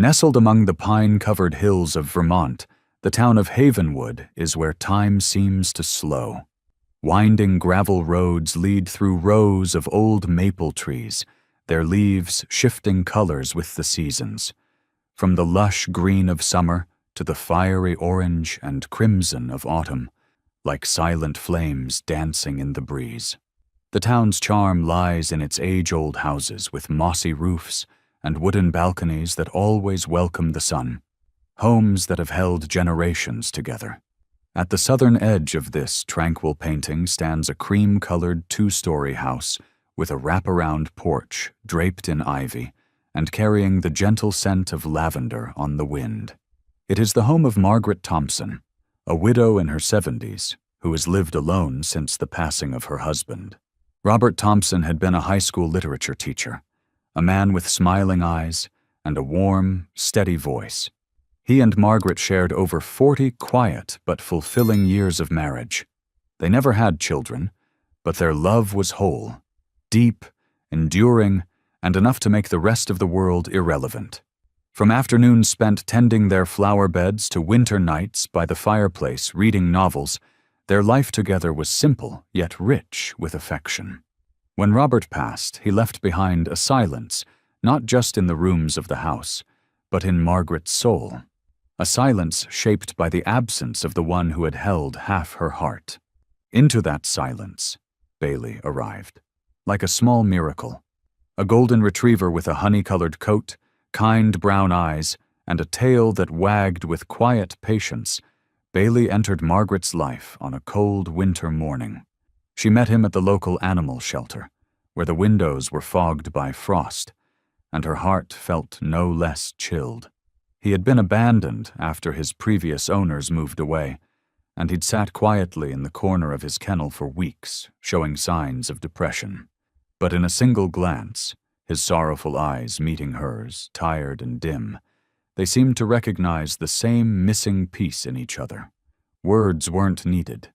Nestled among the pine-covered hills of Vermont, the town of Havenwood is where time seems to slow. Winding gravel roads lead through rows of old maple trees, their leaves shifting colors with the seasons, from the lush green of summer to the fiery orange and crimson of autumn, like silent flames dancing in the breeze. The town's charm lies in its age-old houses with mossy roofs and wooden balconies that always welcome the sun, homes that have held generations together. At the southern edge of this tranquil painting stands a cream-colored two-story house with a wraparound porch draped in ivy and carrying the gentle scent of lavender on the wind. It is the home of Margaret Thompson, a widow in her 70s who has lived alone since the passing of her husband. Robert Thompson had been a high school literature teacher, a man with smiling eyes and a warm, steady voice. He and Margaret shared over 40 quiet but fulfilling years of marriage. They never had children, but their love was whole, deep, enduring, and enough to make the rest of the world irrelevant. From afternoons spent tending their flower beds to winter nights by the fireplace reading novels, their life together was simple yet rich with affection. When Robert passed, he left behind a silence, not just in the rooms of the house, but in Margaret's soul. A silence shaped by the absence of the one who had held half her heart. Into that silence, Bailey arrived, like a small miracle. A golden retriever with a honey-colored coat, kind brown eyes, and a tail that wagged with quiet patience, Bailey entered Margaret's life on a cold winter morning. She met him at the local animal shelter, where the windows were fogged by frost, and her heart felt no less chilled. He had been abandoned after his previous owners moved away, and he'd sat quietly in the corner of his kennel for weeks, showing signs of depression. But in a single glance, his sorrowful eyes meeting hers, tired and dim, they seemed to recognize the same missing piece in each other. Words weren't needed.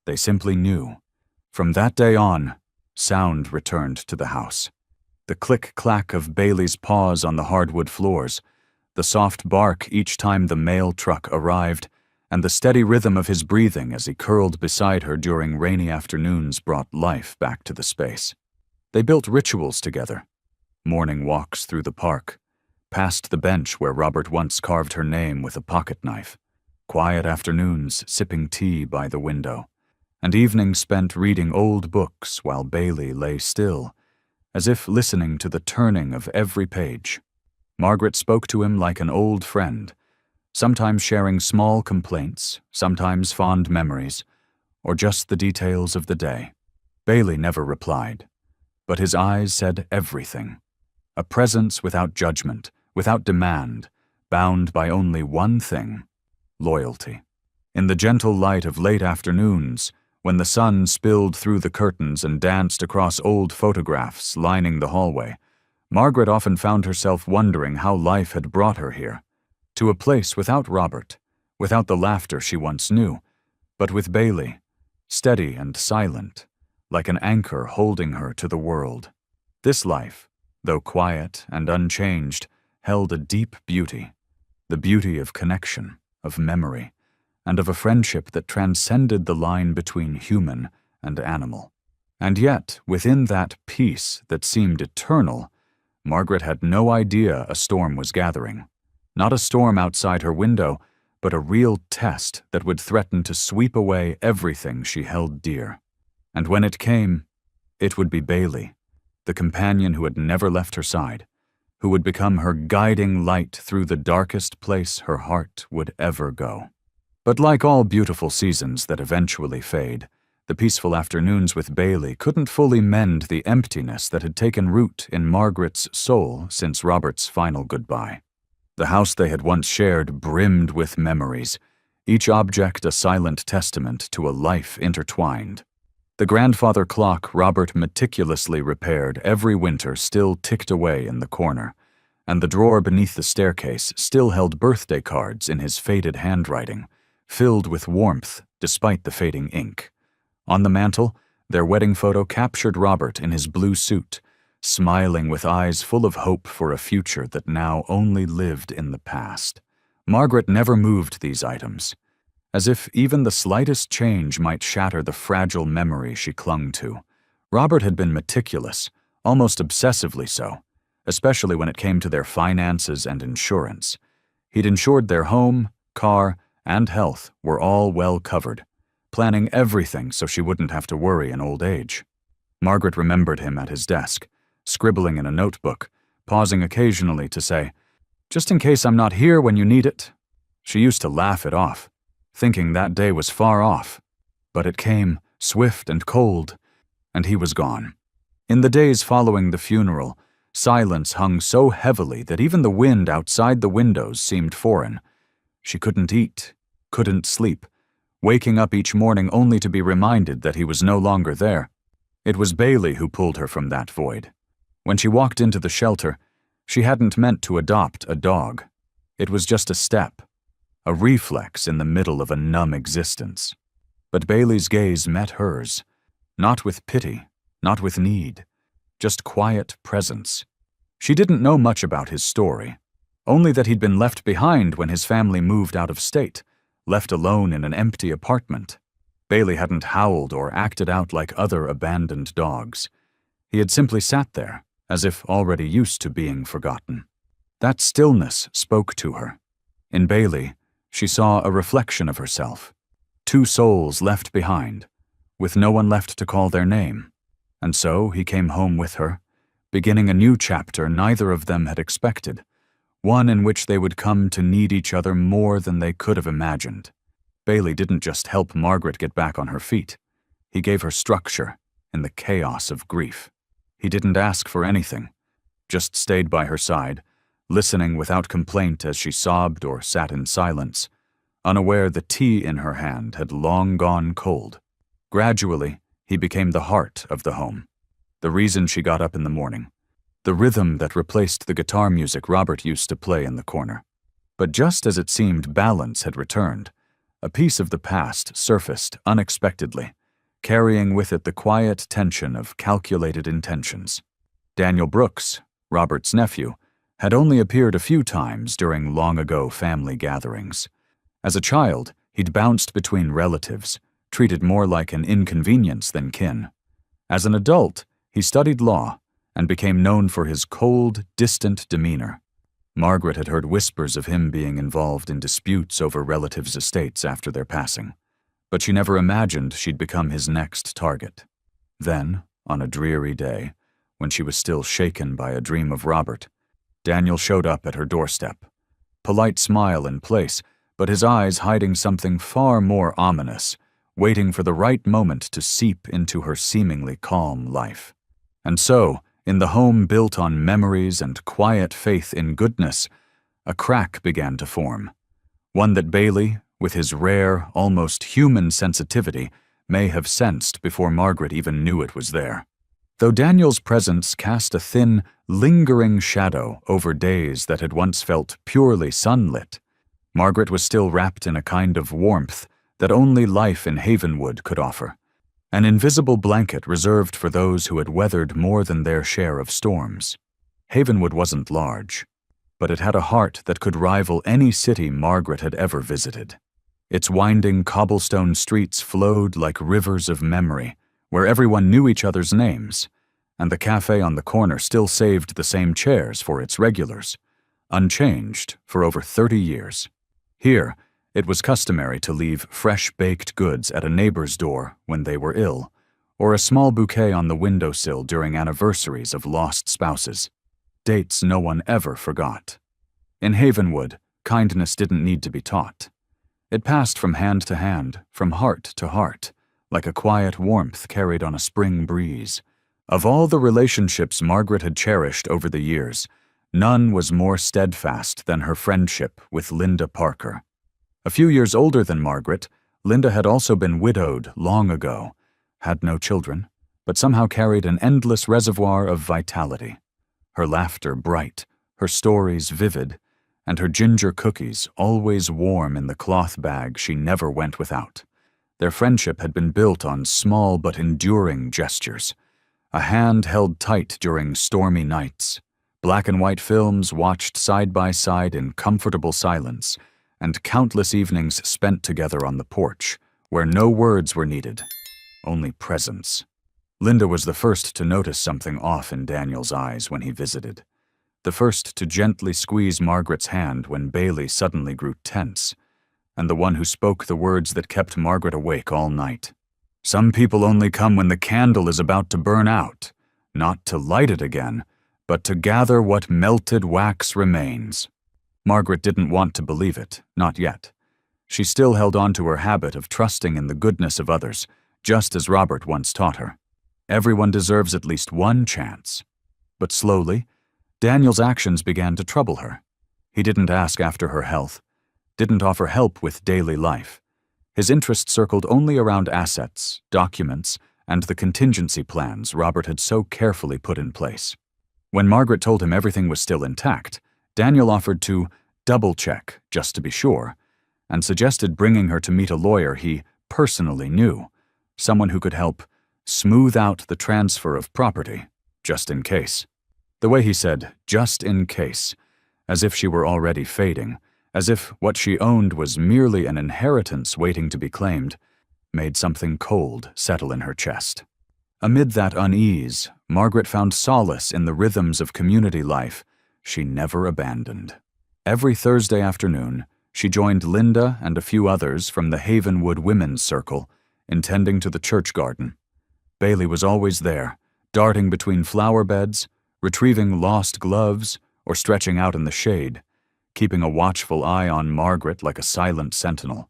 They simply knew. From that day on, sound returned to the house. The click-clack of Bailey's paws on the hardwood floors, the soft bark each time the mail truck arrived, and the steady rhythm of his breathing as he curled beside her during rainy afternoons brought life back to the space. They built rituals together. Morning walks through the park, past the bench where Robert once carved her name with a pocket knife, quiet afternoons sipping tea by the window, and evenings spent reading old books while Bailey lay still, as if listening to the turning of every page. Margaret spoke to him like an old friend, sometimes sharing small complaints, sometimes fond memories, or just the details of the day. Bailey never replied, but his eyes said everything. A presence without judgment, without demand, bound by only one thing: loyalty. In the gentle light of late afternoons, when the sun spilled through the curtains and danced across old photographs lining the hallway, Margaret often found herself wondering how life had brought her here, to a place without Robert, without the laughter she once knew, but with Bailey, steady and silent, like an anchor holding her to the world. This life, though quiet and unchanged, held a deep beauty, the beauty of connection, of memory, and of a friendship that transcended the line between human and animal. And yet, within that peace that seemed eternal, Margaret had no idea a storm was gathering. Not a storm outside her window, but a real test that would threaten to sweep away everything she held dear. And when it came, it would be Bailey, the companion who had never left her side, who would become her guiding light through the darkest place her heart would ever go. But like all beautiful seasons that eventually fade, the peaceful afternoons with Bailey couldn't fully mend the emptiness that had taken root in Margaret's soul since Robert's final goodbye. The house they had once shared brimmed with memories, each object a silent testament to a life intertwined. The grandfather clock Robert meticulously repaired every winter still ticked away in the corner, and the drawer beneath the staircase still held birthday cards in his faded handwriting, filled with warmth despite the fading ink. On the mantel, their wedding photo captured Robert in his blue suit, smiling with eyes full of hope for a future that now only lived in the past. Margaret never moved these items, as if even the slightest change might shatter the fragile memory she clung to. Robert had been meticulous, almost obsessively so, especially when it came to their finances and insurance. He'd ensured their home, car, and health were all well covered, planning everything so she wouldn't have to worry in old age. Margaret remembered him at his desk, scribbling in a notebook, pausing occasionally to say, "Just in case I'm not here when you need it." She used to laugh it off, thinking that day was far off. But it came, swift and cold, and he was gone. In the days following the funeral, silence hung so heavily that even the wind outside the windows seemed foreign. She couldn't eat, couldn't sleep, waking up each morning only to be reminded that he was no longer there. It was Bailey who pulled her from that void. When she walked into the shelter, she hadn't meant to adopt a dog. It was just a step, a reflex in the middle of a numb existence. But Bailey's gaze met hers, not with pity, not with need, just quiet presence. She didn't know much about his story, only that he'd been left behind when his family moved out of state, left alone in an empty apartment. Bailey hadn't howled or acted out like other abandoned dogs. He had simply sat there, as if already used to being forgotten. That stillness spoke to her. In Bailey, she saw a reflection of herself. Two souls left behind, with no one left to call their name. And so he came home with her, beginning a new chapter neither of them had expected, one in which they would come to need each other more than they could have imagined. Bailey didn't just help Margaret get back on her feet. He gave her structure in the chaos of grief. He didn't ask for anything, just stayed by her side, listening without complaint as she sobbed or sat in silence, unaware the tea in her hand had long gone cold. Gradually, he became the heart of the home, the reason she got up in the morning, the rhythm that replaced the guitar music Robert used to play in the corner. But just as it seemed balance had returned, a piece of the past surfaced unexpectedly, carrying with it the quiet tension of calculated intentions. Daniel Brooks, Robert's nephew, had only appeared a few times during long-ago family gatherings. As a child, he'd bounced between relatives, treated more like an inconvenience than kin. As an adult, he studied law and became known for his cold, distant demeanor. Margaret had heard whispers of him being involved in disputes over relatives' estates after their passing, but she never imagined she'd become his next target. Then, on a dreary day, when she was still shaken by a dream of Robert, Daniel showed up at her doorstep, polite smile in place, but his eyes hiding something far more ominous, waiting for the right moment to seep into her seemingly calm life. And so, in the home built on memories and quiet faith in goodness, a crack began to form, one that Bailey, with his rare, almost human sensitivity, may have sensed before Margaret even knew it was there. Though Daniel's presence cast a thin, lingering shadow over days that had once felt purely sunlit, Margaret was still wrapped in a kind of warmth that only life in Havenwood could offer, an invisible blanket reserved for those who had weathered more than their share of storms. Havenwood wasn't large, but it had a heart that could rival any city Margaret had ever visited. Its winding cobblestone streets flowed like rivers of memory, where everyone knew each other's names, and the cafe on the corner still saved the same chairs for its regulars, unchanged for over 30 years. Here, it was customary to leave fresh baked goods at a neighbor's door when they were ill, or a small bouquet on the windowsill during anniversaries of lost spouses, dates no one ever forgot. In Havenwood, kindness didn't need to be taught. It passed from hand to hand, from heart to heart, like a quiet warmth carried on a spring breeze. Of all the relationships Margaret had cherished over the years, none was more steadfast than her friendship with Linda Parker. A few years older than Margaret, Linda had also been widowed long ago, had no children, but somehow carried an endless reservoir of vitality. Her laughter bright, her stories vivid, and her ginger cookies always warm in the cloth bag she never went without. Their friendship had been built on small but enduring gestures, A hand held tight during stormy nights, black and white films watched side by side in comfortable silence, and countless evenings spent together on the porch, where no words were needed, only presence. Linda was the first to notice something off in Daniel's eyes when he visited, the first to gently squeeze Margaret's hand when Bailey suddenly grew tense, and the one who spoke the words that kept Margaret awake all night. Some people only come when the candle is about to burn out, not to light it again, but to gather what melted wax remains. Margaret didn't want to believe it, not yet. She still held on to her habit of trusting in the goodness of others, just as Robert once taught her. Everyone deserves at least one chance. But slowly, Daniel's actions began to trouble her. He didn't ask after her health, didn't offer help with daily life. His interest circled only around assets, documents, and the contingency plans Robert had so carefully put in place. When Margaret told him everything was still intact, Daniel offered to double-check, just to be sure, and suggested bringing her to meet a lawyer he personally knew, someone who could help smooth out the transfer of property, just in case. The way he said, just in case, as if she were already fading, as if what she owned was merely an inheritance waiting to be claimed, made something cold settle in her chest. Amid that unease, Margaret found solace in the rhythms of community life she never abandoned. Every Thursday afternoon, she joined Linda and a few others from the Havenwood Women's Circle in tending to the church garden. Bailey was always there, darting between flower beds, retrieving lost gloves, or stretching out in the shade, keeping a watchful eye on Margaret like a silent sentinel.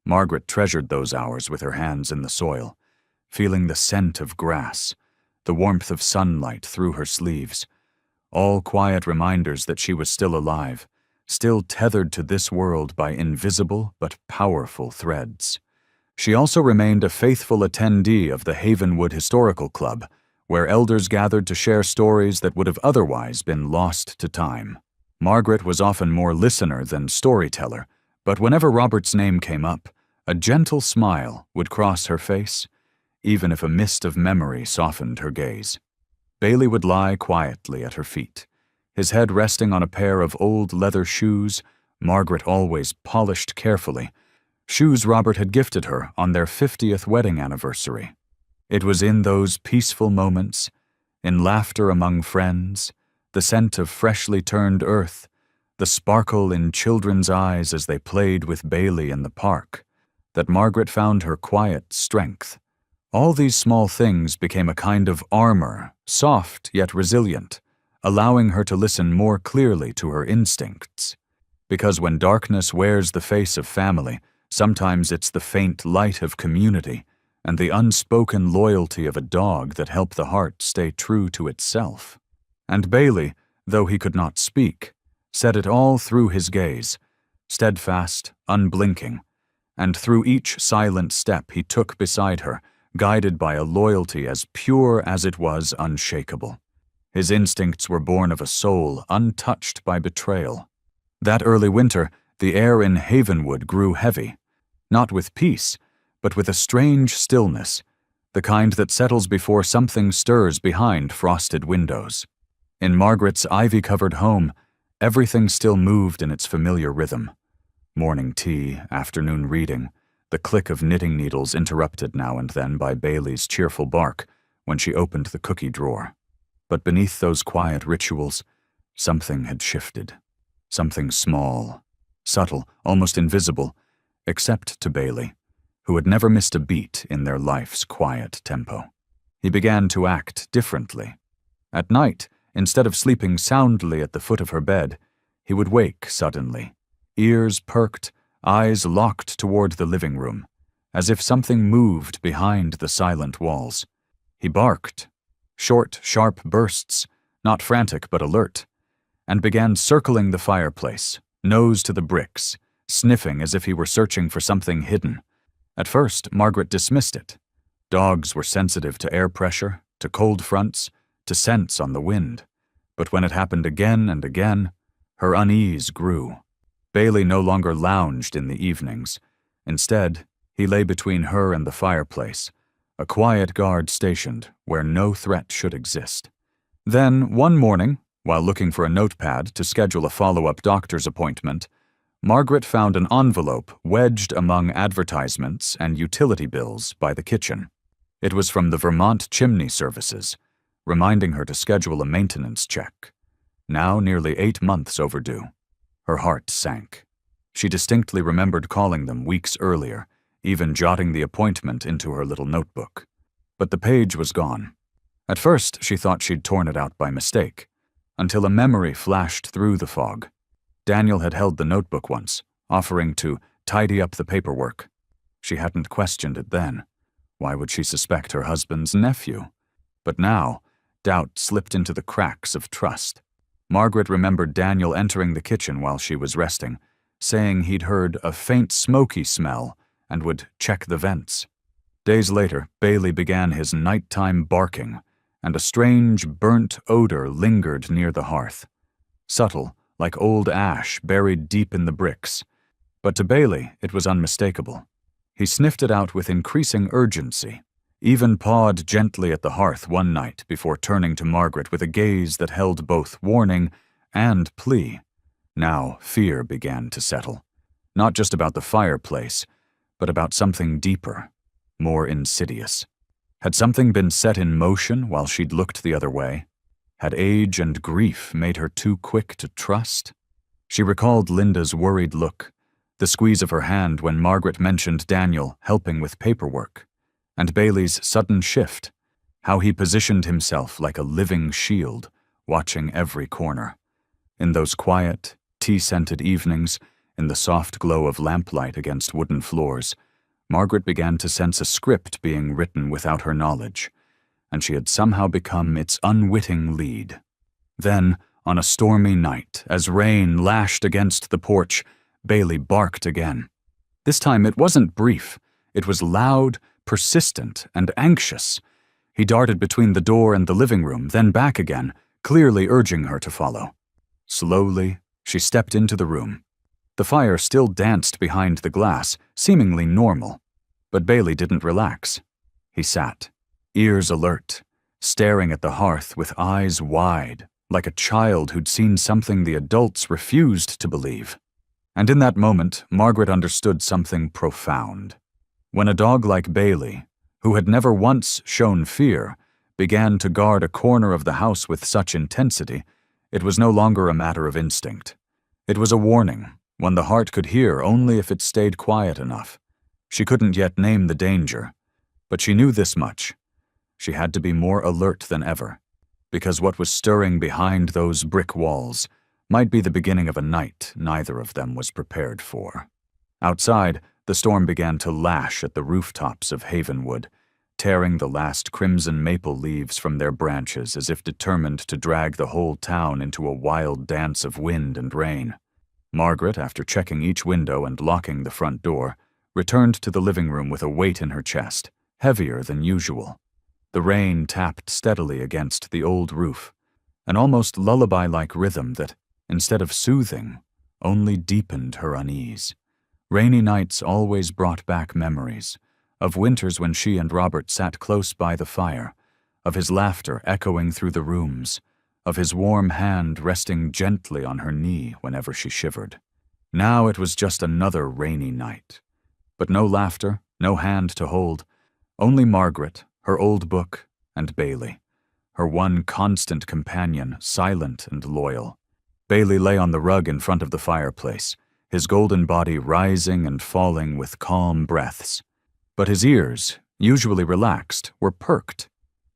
Margaret treasured those hours with her hands in the soil, feeling the scent of grass, the warmth of sunlight through her sleeves, all quiet reminders that she was still alive, still tethered to this world by invisible but powerful threads. She also remained a faithful attendee of the Havenwood Historical Club, where elders gathered to share stories that would have otherwise been lost to time. Margaret was often more listener than storyteller, but whenever Robert's name came up, a gentle smile would cross her face, even if a mist of memory softened her gaze. Bailey would lie quietly at her feet, his head resting on a pair of old leather shoes Margaret always polished carefully, shoes Robert had gifted her on their 50th wedding anniversary. It was in those peaceful moments, in laughter among friends, the scent of freshly turned earth, the sparkle in children's eyes as they played with Bailey in the park, that Margaret found her quiet strength. All these small things became a kind of armor, soft yet resilient, allowing her to listen more clearly to her instincts. Because when darkness wears the face of family, sometimes it's the faint light of community and the unspoken loyalty of a dog that help the heart stay true to itself. And Bailey, though he could not speak, said it all through his gaze, steadfast, unblinking, and through each silent step he took beside her, guided by a loyalty as pure as it was unshakable. His instincts were born of a soul untouched by betrayal. That early winter, the air in Havenwood grew heavy, not with peace, but with a strange stillness, the kind that settles before something stirs behind frosted windows. In Margaret's ivy-covered home, everything still moved in its familiar rhythm. Morning tea, afternoon reading, the click of knitting needles interrupted now and then by Bailey's cheerful bark when she opened the cookie drawer. But beneath those quiet rituals, something had shifted. Something small, subtle, almost invisible, except to Bailey, who had never missed a beat in their life's quiet tempo. He began to act differently. At night, instead of sleeping soundly at the foot of her bed, he would wake suddenly, ears perked, eyes locked toward the living room, as if something moved behind the silent walls. He barked, short, sharp bursts, not frantic but alert, and began circling the fireplace, nose to the bricks, sniffing as if he were searching for something hidden. At first, Margaret dismissed it. Dogs were sensitive to air pressure, to cold fronts, to scents on the wind. But when it happened again and again, her unease grew. Bailey no longer lounged in the evenings. Instead, he lay between her and the fireplace, a quiet guard stationed where no threat should exist. Then, one morning, while looking for a notepad to schedule a follow-up doctor's appointment, Margaret found an envelope wedged among advertisements and utility bills by the kitchen. It was from the Vermont Chimney Services, reminding her to schedule a maintenance check. Now nearly 8 months overdue. Her heart sank. She distinctly remembered calling them weeks earlier, even jotting the appointment into her little notebook. But the page was gone. At first, she thought she'd torn it out by mistake, until a memory flashed through the fog. Daniel had held the notebook once, offering to tidy up the paperwork. She hadn't questioned it then. Why would she suspect her husband's nephew? But now, doubt slipped into the cracks of trust. Margaret remembered Daniel entering the kitchen while she was resting, saying he'd heard a faint smoky smell and would check the vents. Days later, Bailey began his nighttime barking, and a strange, burnt odor lingered near the hearth. Subtle, like old ash buried deep in the bricks. But to Bailey, it was unmistakable. He sniffed it out with increasing urgency, even pawed gently at the hearth one night before turning to Margaret with a gaze that held both warning and plea. Now fear began to settle, not just about the fireplace, but about something deeper, more insidious. Had something been set in motion while she'd looked the other way? Had age and grief made her too quick to trust? She recalled Linda's worried look, the squeeze of her hand when Margaret mentioned Daniel helping with paperwork, and Bailey's sudden shift, how he positioned himself like a living shield, watching every corner. In those quiet, tea-scented evenings, in the soft glow of lamplight against wooden floors, Margaret began to sense a script being written without her knowledge, and she had somehow become its unwitting lead. Then, on a stormy night, as rain lashed against the porch, Bailey barked again. This time it wasn't brief. It was loud, persistent, and anxious. He darted between the door and the living room, then back again, clearly urging her to follow. Slowly, she stepped into the room. The fire still danced behind the glass, seemingly normal. But Bailey didn't relax. He sat, ears alert, staring at the hearth with eyes wide, like a child who'd seen something the adults refused to believe. And in that moment, Margaret understood something profound. When a dog like Bailey, who had never once shown fear, began to guard a corner of the house with such intensity, it was no longer a matter of instinct. It was a warning, one the heart could hear only if it stayed quiet enough. She couldn't yet name the danger, but she knew this much. She had to be more alert than ever, because what was stirring behind those brick walls might be the beginning of a night neither of them was prepared for. Outside, the storm began to lash at the rooftops of Havenwood, tearing the last crimson maple leaves from their branches as if determined to drag the whole town into a wild dance of wind and rain. Margaret, after checking each window and locking the front door, returned to the living room with a weight in her chest, heavier than usual. The rain tapped steadily against the old roof, an almost lullaby-like rhythm that, instead of soothing, only deepened her unease. Rainy nights always brought back memories, of winters when she and Robert sat close by the fire, of his laughter echoing through the rooms, of his warm hand resting gently on her knee whenever she shivered. Now it was just another rainy night. But no laughter, no hand to hold, only Margaret, her old book, and Bailey, her one constant companion, silent and loyal. Bailey lay on the rug in front of the fireplace, his golden body rising and falling with calm breaths. But his ears, usually relaxed, were perked,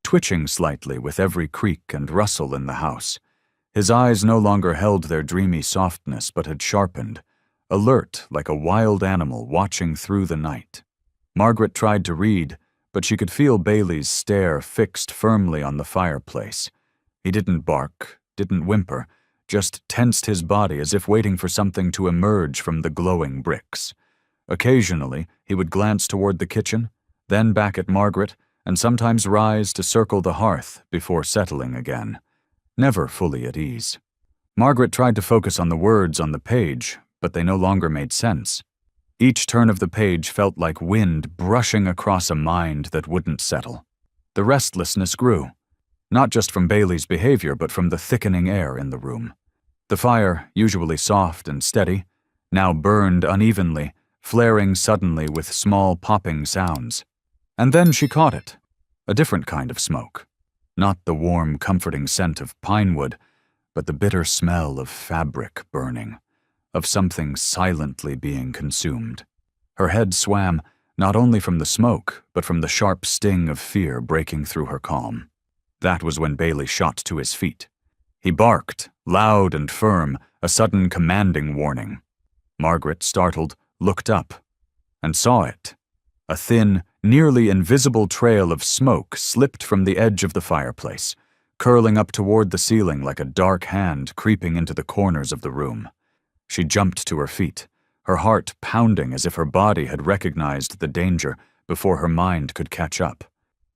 twitching slightly with every creak and rustle in the house. His eyes no longer held their dreamy softness but had sharpened, alert like a wild animal watching through the night. Margaret tried to read, but she could feel Bailey's stare fixed firmly on the fireplace. He didn't bark, didn't whimper, just tensed his body as if waiting for something to emerge from the glowing bricks. Occasionally, he would glance toward the kitchen, then back at Margaret, and sometimes rise to circle the hearth before settling again, never fully at ease. Margaret tried to focus on the words on the page, but they no longer made sense. Each turn of the page felt like wind brushing across a mind that wouldn't settle. The restlessness grew, not just from Bailey's behavior, but from the thickening air in the room. The fire, usually soft and steady, now burned unevenly, flaring suddenly with small popping sounds. And then she caught it. A different kind of smoke. Not the warm, comforting scent of pine wood, but the bitter smell of fabric burning, of something silently being consumed. Her head swam, not only from the smoke, but from the sharp sting of fear breaking through her calm. That was when Bailey shot to his feet. He barked, loud and firm, a sudden commanding warning. Margaret, startled, looked up and saw it. A thin, nearly invisible trail of smoke slipped from the edge of the fireplace, curling up toward the ceiling like a dark hand creeping into the corners of the room. She jumped to her feet, her heart pounding as if her body had recognized the danger before her mind could catch up.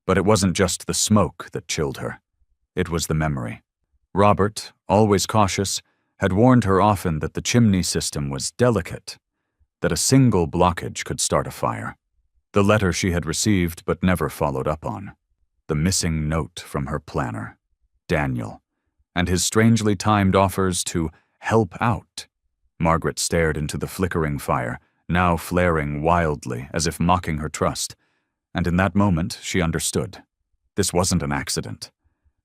But it wasn't just the smoke that chilled her. It was the memory. Robert, always cautious, had warned her often that the chimney system was delicate, that a single blockage could start a fire. The letter she had received but never followed up on. The missing note from her planner, Daniel, and his strangely timed offers to help out. Margaret stared into the flickering fire, now flaring wildly as if mocking her trust. And in that moment, she understood. This wasn't an accident.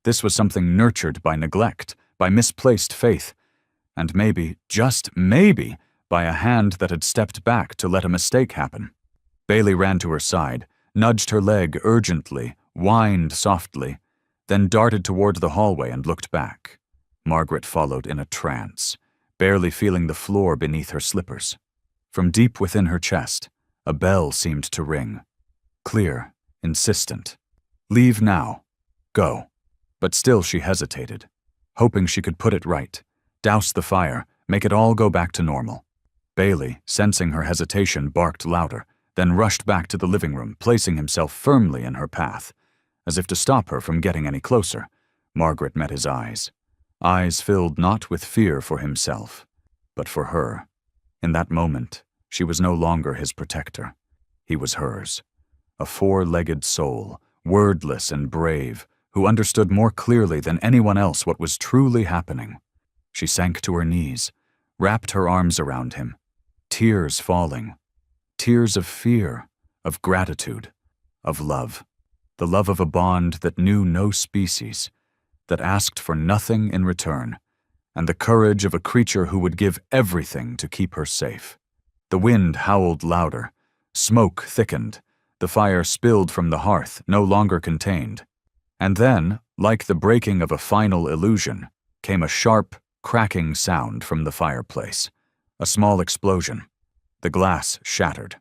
This was something nurtured by neglect, by misplaced faith, and maybe, just maybe, by a hand that had stepped back to let a mistake happen. Bailey ran to her side, nudged her leg urgently, whined softly, then darted toward the hallway and looked back. Margaret followed in a trance, barely feeling the floor beneath her slippers. From deep within her chest, a bell seemed to ring. Clear, insistent. Leave now. Go. But still she hesitated, hoping she could put it right, douse the fire, make it all go back to normal. Bailey, sensing her hesitation, barked louder, then rushed back to the living room, placing himself firmly in her path. As if to stop her from getting any closer, Margaret met his eyes. Eyes filled not with fear for himself, but for her. In that moment, she was no longer his protector. He was hers. A four-legged soul, wordless and brave, who understood more clearly than anyone else what was truly happening. She sank to her knees, wrapped her arms around him, tears falling. Tears of fear, of gratitude, of love. The love of a bond that knew no species, that asked for nothing in return, and the courage of a creature who would give everything to keep her safe. The wind howled louder, smoke thickened, the fire spilled from the hearth, no longer contained. And then, like the breaking of a final illusion, came a sharp, cracking sound from the fireplace. A small explosion. The glass shattered.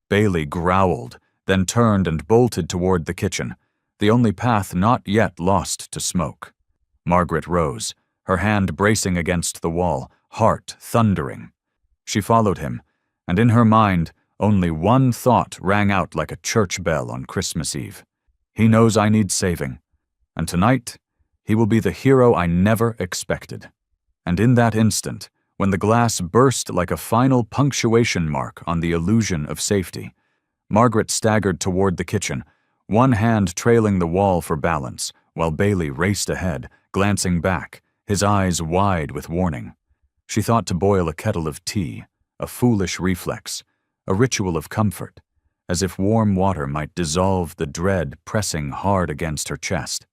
Bailey growled, then turned and bolted toward the kitchen, the only path not yet lost to smoke. Margaret rose, her hand bracing against the wall, heart thundering. She followed him, and in her mind, only one thought rang out like a church bell on Christmas Eve. He knows I need saving, and tonight, he will be the hero I never expected. And in that instant, when the glass burst like a final punctuation mark on the illusion of safety, Margaret staggered toward the kitchen, one hand trailing the wall for balance, while Bailey raced ahead, glancing back, his eyes wide with warning. She thought to boil a kettle of tea, a foolish reflex, a ritual of comfort, as if warm water might dissolve the dread pressing hard against her chest.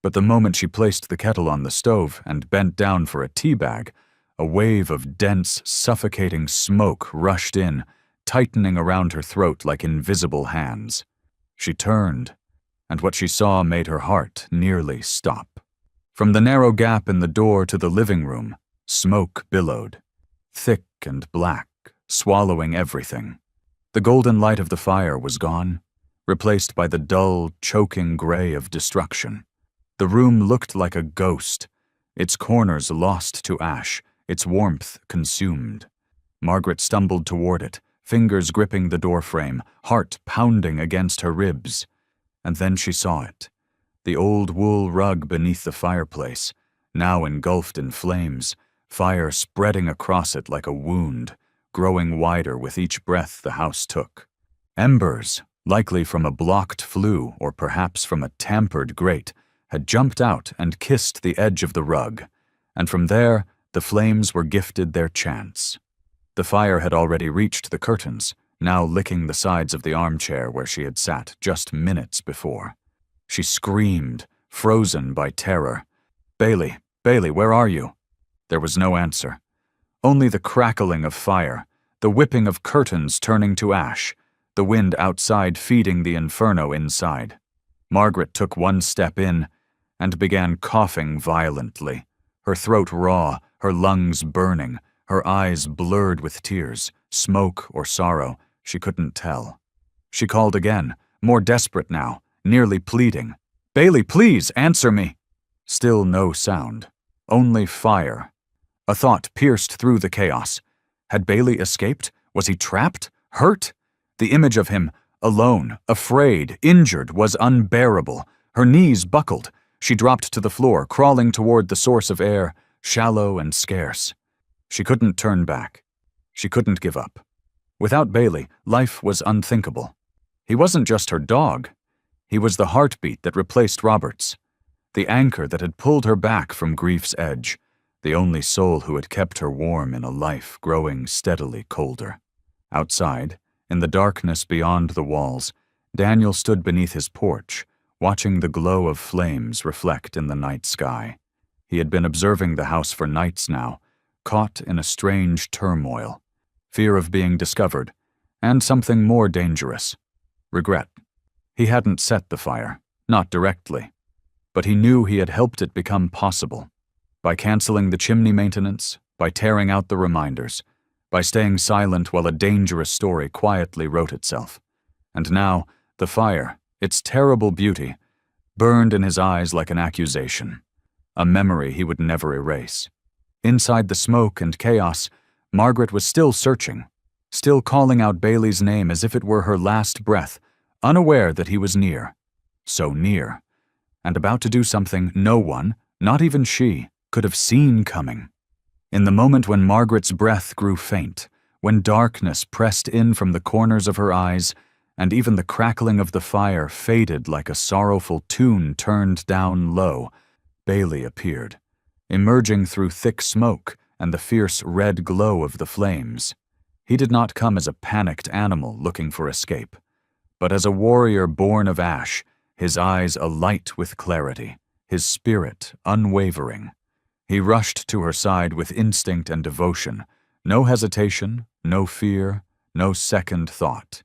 But the moment she placed the kettle on the stove and bent down for a tea bag, a wave of dense, suffocating smoke rushed in, tightening around her throat like invisible hands. She turned, and what she saw made her heart nearly stop. From the narrow gap in the door to the living room, smoke billowed, thick and black, swallowing everything. The golden light of the fire was gone, replaced by the dull, choking gray of destruction. The room looked like a ghost, its corners lost to ash, its warmth consumed. Margaret stumbled toward it, fingers gripping the doorframe, heart pounding against her ribs. And then she saw it. The old wool rug beneath the fireplace, now engulfed in flames, fire spreading across it like a wound, growing wider with each breath the house took. Embers, likely from a blocked flue or perhaps from a tampered grate, had jumped out and kissed the edge of the rug, and from there the flames were gifted their chance. The fire had already reached the curtains, now licking the sides of the armchair where she had sat just minutes before. She screamed, frozen by terror. "Bailey, Bailey, where are you?" There was no answer. Only the crackling of fire, the whipping of curtains turning to ash, the wind outside feeding the inferno inside. Margaret took one step in and began coughing violently, her throat raw, her lungs burning, her eyes blurred with tears, smoke or sorrow, she couldn't tell. She called again, more desperate now, nearly pleading. "Bailey, please, answer me!" Still no sound, only fire. A thought pierced through the chaos. Had Bailey escaped? Was he trapped? Hurt? The image of him, alone, afraid, injured, was unbearable. Her knees buckled. She dropped to the floor, crawling toward the source of air, shallow and scarce. She couldn't turn back. She couldn't give up. Without Bailey, life was unthinkable. He wasn't just her dog. He was the heartbeat that replaced Robert's, the anchor that had pulled her back from grief's edge, the only soul who had kept her warm in a life growing steadily colder. Outside, in the darkness beyond the walls, Daniel stood beneath his porch, watching the glow of flames reflect in the night sky. He had been observing the house for nights now, caught in a strange turmoil, fear of being discovered, and something more dangerous, regret. He hadn't set the fire, not directly, but he knew he had helped it become possible. By canceling the chimney maintenance, by tearing out the reminders, by staying silent while a dangerous story quietly wrote itself. And now, the fire, its terrible beauty, burned in his eyes like an accusation, a memory he would never erase. Inside the smoke and chaos, Margaret was still searching, still calling out Bailey's name as if it were her last breath, unaware that he was near, so near, and about to do something no one, not even she, could have seen coming. In the moment when Margaret's breath grew faint, when darkness pressed in from the corners of her eyes, and even the crackling of the fire faded like a sorrowful tune turned down low, Bailey appeared, emerging through thick smoke and the fierce red glow of the flames. He did not come as a panicked animal looking for escape, but as a warrior born of ash, his eyes alight with clarity, his spirit unwavering. He rushed to her side with instinct and devotion, no hesitation, no fear, no second thought.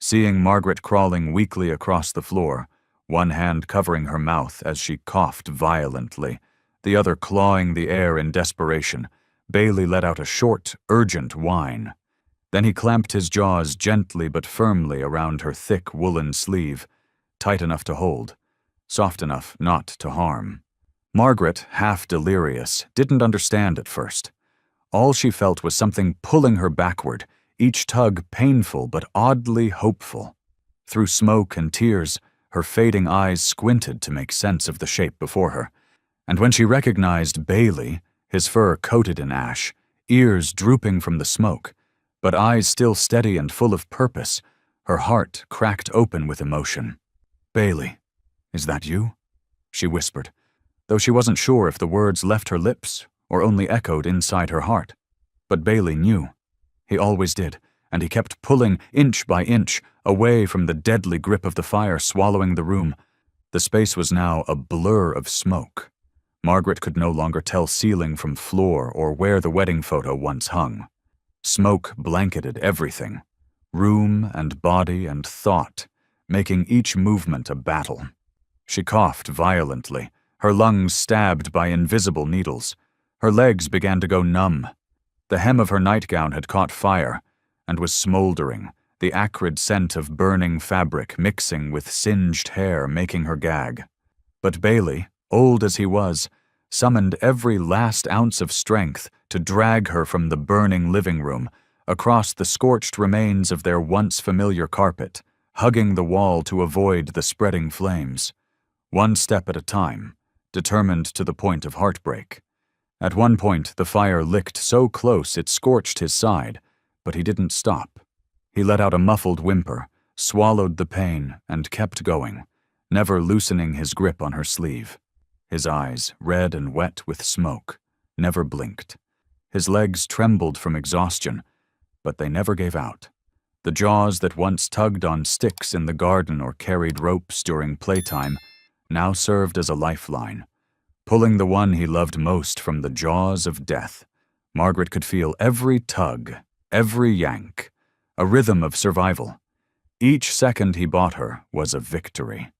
Seeing Margaret crawling weakly across the floor, one hand covering her mouth as she coughed violently, the other clawing the air in desperation, Bailey let out a short, urgent whine. Then he clamped his jaws gently but firmly around her thick woolen sleeve, tight enough to hold, soft enough not to harm. Margaret, half delirious, didn't understand at first. All she felt was something pulling her backward, each tug painful but oddly hopeful. Through smoke and tears, her fading eyes squinted to make sense of the shape before her, and when she recognized Bailey, his fur coated in ash, ears drooping from the smoke, but eyes still steady and full of purpose, her heart cracked open with emotion. "Bailey, is that you?" she whispered, though she wasn't sure if the words left her lips or only echoed inside her heart. But Bailey knew. He always did, and he kept pulling inch by inch away from the deadly grip of the fire swallowing the room. The space was now a blur of smoke. Margaret could no longer tell ceiling from floor or where the wedding photo once hung. Smoke blanketed everything, room and body and thought, making each movement a battle. She coughed violently, her lungs stabbed by invisible needles. Her legs began to go numb. The hem of her nightgown had caught fire and was smoldering, the acrid scent of burning fabric mixing with singed hair making her gag. But Bailey, old as he was, summoned every last ounce of strength to drag her from the burning living room, across the scorched remains of their once familiar carpet, hugging the wall to avoid the spreading flames. One step at a time, determined to the point of heartbreak. At one point, the fire licked so close it scorched his side, But he didn't stop. He let out a muffled whimper, swallowed the pain, and kept going, never loosening his grip on her sleeve. His eyes, red and wet with smoke, never blinked. His legs trembled from exhaustion, but they never gave out. The jaws that once tugged on sticks in the garden or carried ropes during playtime now served as a lifeline. Pulling the one he loved most from the jaws of death, Margaret could feel every tug, every yank, a rhythm of survival. Each second he bought her was a victory.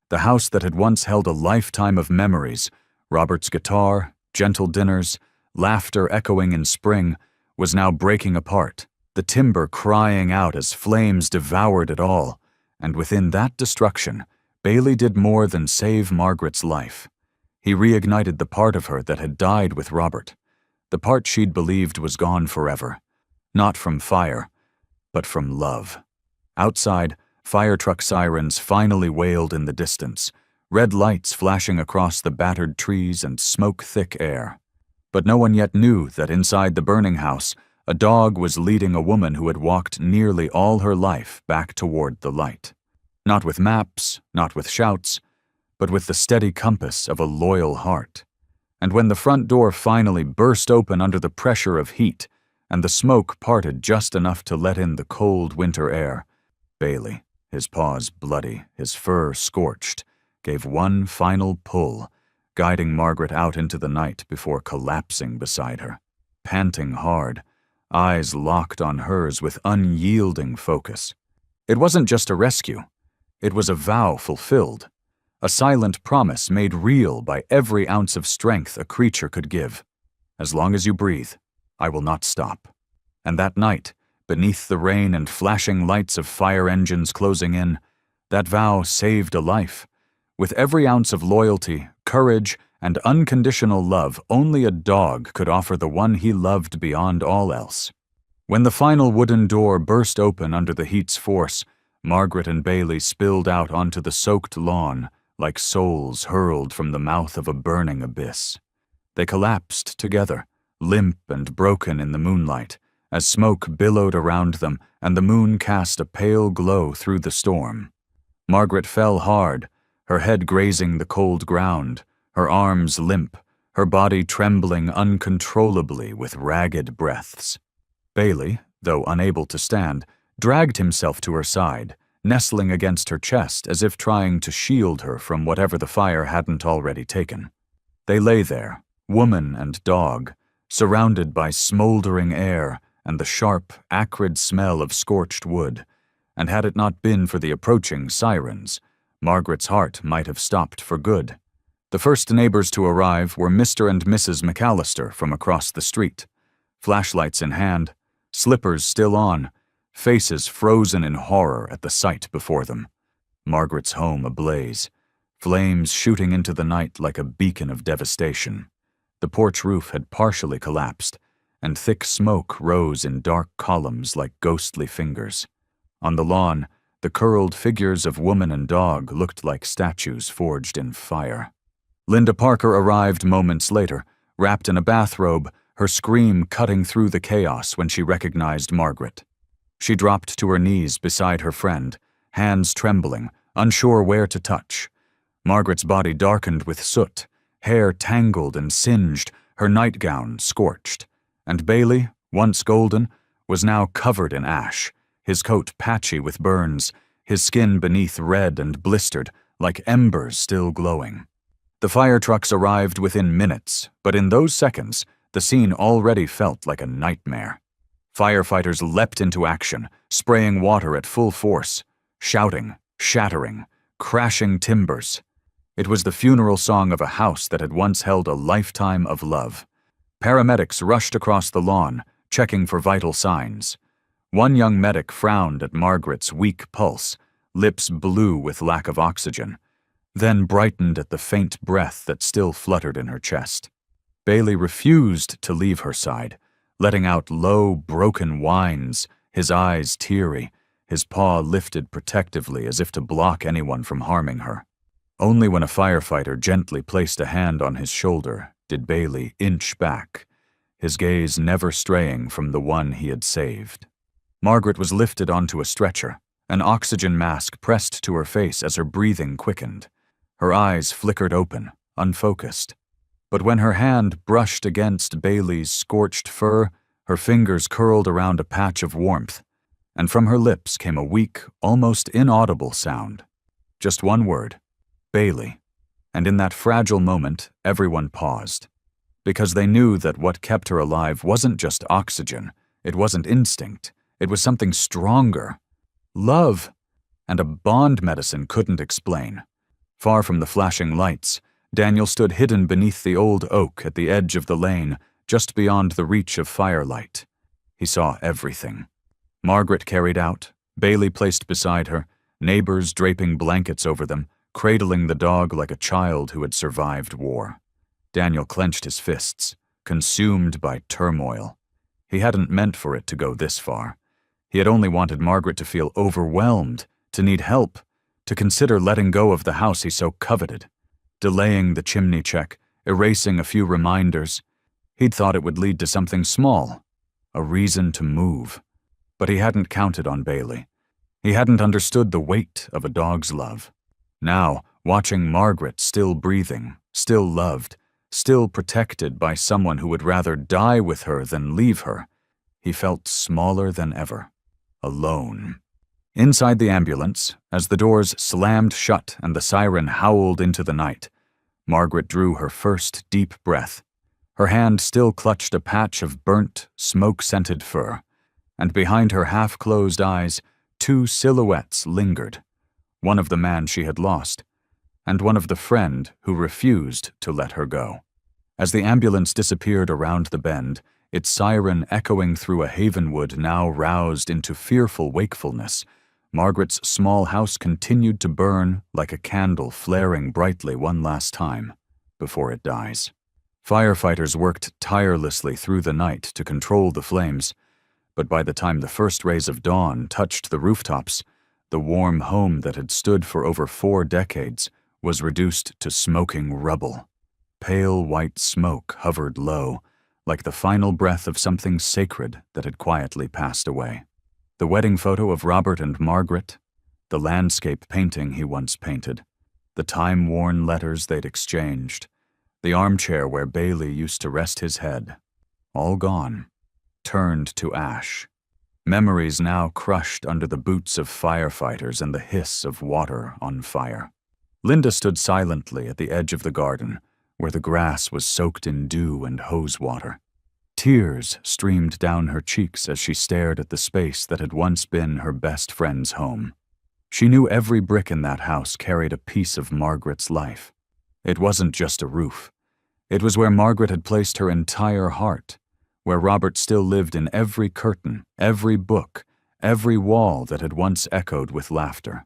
The house that had once held a lifetime of memories, Robert's guitar, gentle dinners, laughter echoing in spring, was now breaking apart, the timber crying out as flames devoured it all. And within that destruction, Bailey did more than save Margaret's life. He reignited the part of her that had died with Robert, the part she'd believed was gone forever, not from fire, but from love. Outside, fire truck sirens finally wailed in the distance, red lights flashing across the battered trees and smoke-thick air. But no one yet knew that inside the burning house, a dog was leading a woman who had walked nearly all her life back toward the light. Not with maps, not with shouts, but with the steady compass of a loyal heart. And when the front door finally burst open under the pressure of heat, and the smoke parted just enough to let in the cold winter air, Bailey, his paws bloody, his fur scorched, gave one final pull, guiding Margaret out into the night before collapsing beside her, panting hard, eyes locked on hers with unyielding focus. It wasn't just a rescue. It was a vow fulfilled, a silent promise made real by every ounce of strength a creature could give. As long as you breathe, I will not stop. And that night, beneath the rain and flashing lights of fire engines closing in, that vow saved a life. With every ounce of loyalty, courage, and unconditional love only a dog could offer the one he loved beyond all else. When the final wooden door burst open under the heat's force, Margaret and Bailey spilled out onto the soaked lawn like souls hurled from the mouth of a burning abyss. They collapsed together, limp and broken in the moonlight, as smoke billowed around them and the moon cast a pale glow through the storm. Margaret fell hard, her head grazing the cold ground, her arms limp, her body trembling uncontrollably with ragged breaths. Bailey, though unable to stand, dragged himself to her side, nestling against her chest as if trying to shield her from whatever the fire hadn't already taken. They lay there, woman and dog, surrounded by smoldering air and the sharp, acrid smell of scorched wood, and had it not been for the approaching sirens, Margaret's heart might have stopped for good. The first neighbors to arrive were Mr. and Mrs. McAllister from across the street, flashlights in hand, slippers still on, faces frozen in horror at the sight before them. Margaret's home ablaze, flames shooting into the night like a beacon of devastation. The porch roof had partially collapsed, and thick smoke rose in dark columns like ghostly fingers. On the lawn, the curled figures of woman and dog looked like statues forged in fire. Linda Parker arrived moments later, wrapped in a bathrobe, her scream cutting through the chaos when she recognized Margaret. She dropped to her knees beside her friend, hands trembling, unsure where to touch. Margaret's body darkened with soot, hair tangled and singed, her nightgown scorched. And Bailey, once golden, was now covered in ash, his coat patchy with burns, his skin beneath red and blistered, like embers still glowing. The fire trucks arrived within minutes, but in those seconds, the scene already felt like a nightmare. Firefighters leapt into action, spraying water at full force, shouting, shattering, crashing timbers. It was the funeral song of a house that had once held a lifetime of love. Paramedics rushed across the lawn, checking for vital signs. One young medic frowned at Margaret's weak pulse, lips blue with lack of oxygen, then brightened at the faint breath that still fluttered in her chest. Bailey refused to leave her side, letting out low, broken whines, his eyes teary, his paw lifted protectively as if to block anyone from harming her. Only when a firefighter gently placed a hand on his shoulder did Bailey inch back, his gaze never straying from the one he had saved. Margaret was lifted onto a stretcher, an oxygen mask pressed to her face as her breathing quickened. Her eyes flickered open, unfocused. But when her hand brushed against Bailey's scorched fur, her fingers curled around a patch of warmth, and from her lips came a weak, almost inaudible sound. Just one word, Bailey. And in that fragile moment, everyone paused. Because they knew that what kept her alive wasn't just oxygen, it wasn't instinct, it was something stronger. Love. And a bond medicine couldn't explain. Far from the flashing lights, Daniel stood hidden beneath the old oak at the edge of the lane, just beyond the reach of firelight. He saw everything. Margaret carried out, Bailey placed beside her, neighbors draping blankets over them, cradling the dog like a child who had survived war. Daniel clenched his fists, consumed by turmoil. He hadn't meant for it to go this far. He had only wanted Margaret to feel overwhelmed, to need help, to consider letting go of the house he so coveted, delaying the chimney check, erasing a few reminders. He'd thought it would lead to something small, a reason to move. But he hadn't counted on Bailey. He hadn't understood the weight of a dog's love. Now, watching Margaret still breathing, still loved, still protected by someone who would rather die with her than leave her, he felt smaller than ever, alone. Inside the ambulance, as the doors slammed shut and the siren howled into the night, Margaret drew her first deep breath. Her hand still clutched a patch of burnt, smoke-scented fur, and behind her half-closed eyes, two silhouettes lingered, one of the man she had lost, and one of the friend who refused to let her go. As the ambulance disappeared around the bend, its siren echoing through a Havenwood now roused into fearful wakefulness, Margaret's small house continued to burn like a candle flaring brightly one last time before it dies. Firefighters worked tirelessly through the night to control the flames, but by the time the first rays of dawn touched the rooftops, the warm home that had stood for over 4 decades was reduced to smoking rubble. Pale white smoke hovered low, like the final breath of something sacred that had quietly passed away. The wedding photo of Robert and Margaret, the landscape painting he once painted, the time-worn letters they'd exchanged, the armchair where Bailey used to rest his head, all gone, turned to ash. Memories now crushed under the boots of firefighters and the hiss of water on fire. Linda stood silently at the edge of the garden, where the grass was soaked in dew and hose water. Tears streamed down her cheeks as she stared at the space that had once been her best friend's home. She knew every brick in that house carried a piece of Margaret's life. It wasn't just a roof. It was where Margaret had placed her entire heart, where Robert still lived in every curtain, every book, every wall that had once echoed with laughter.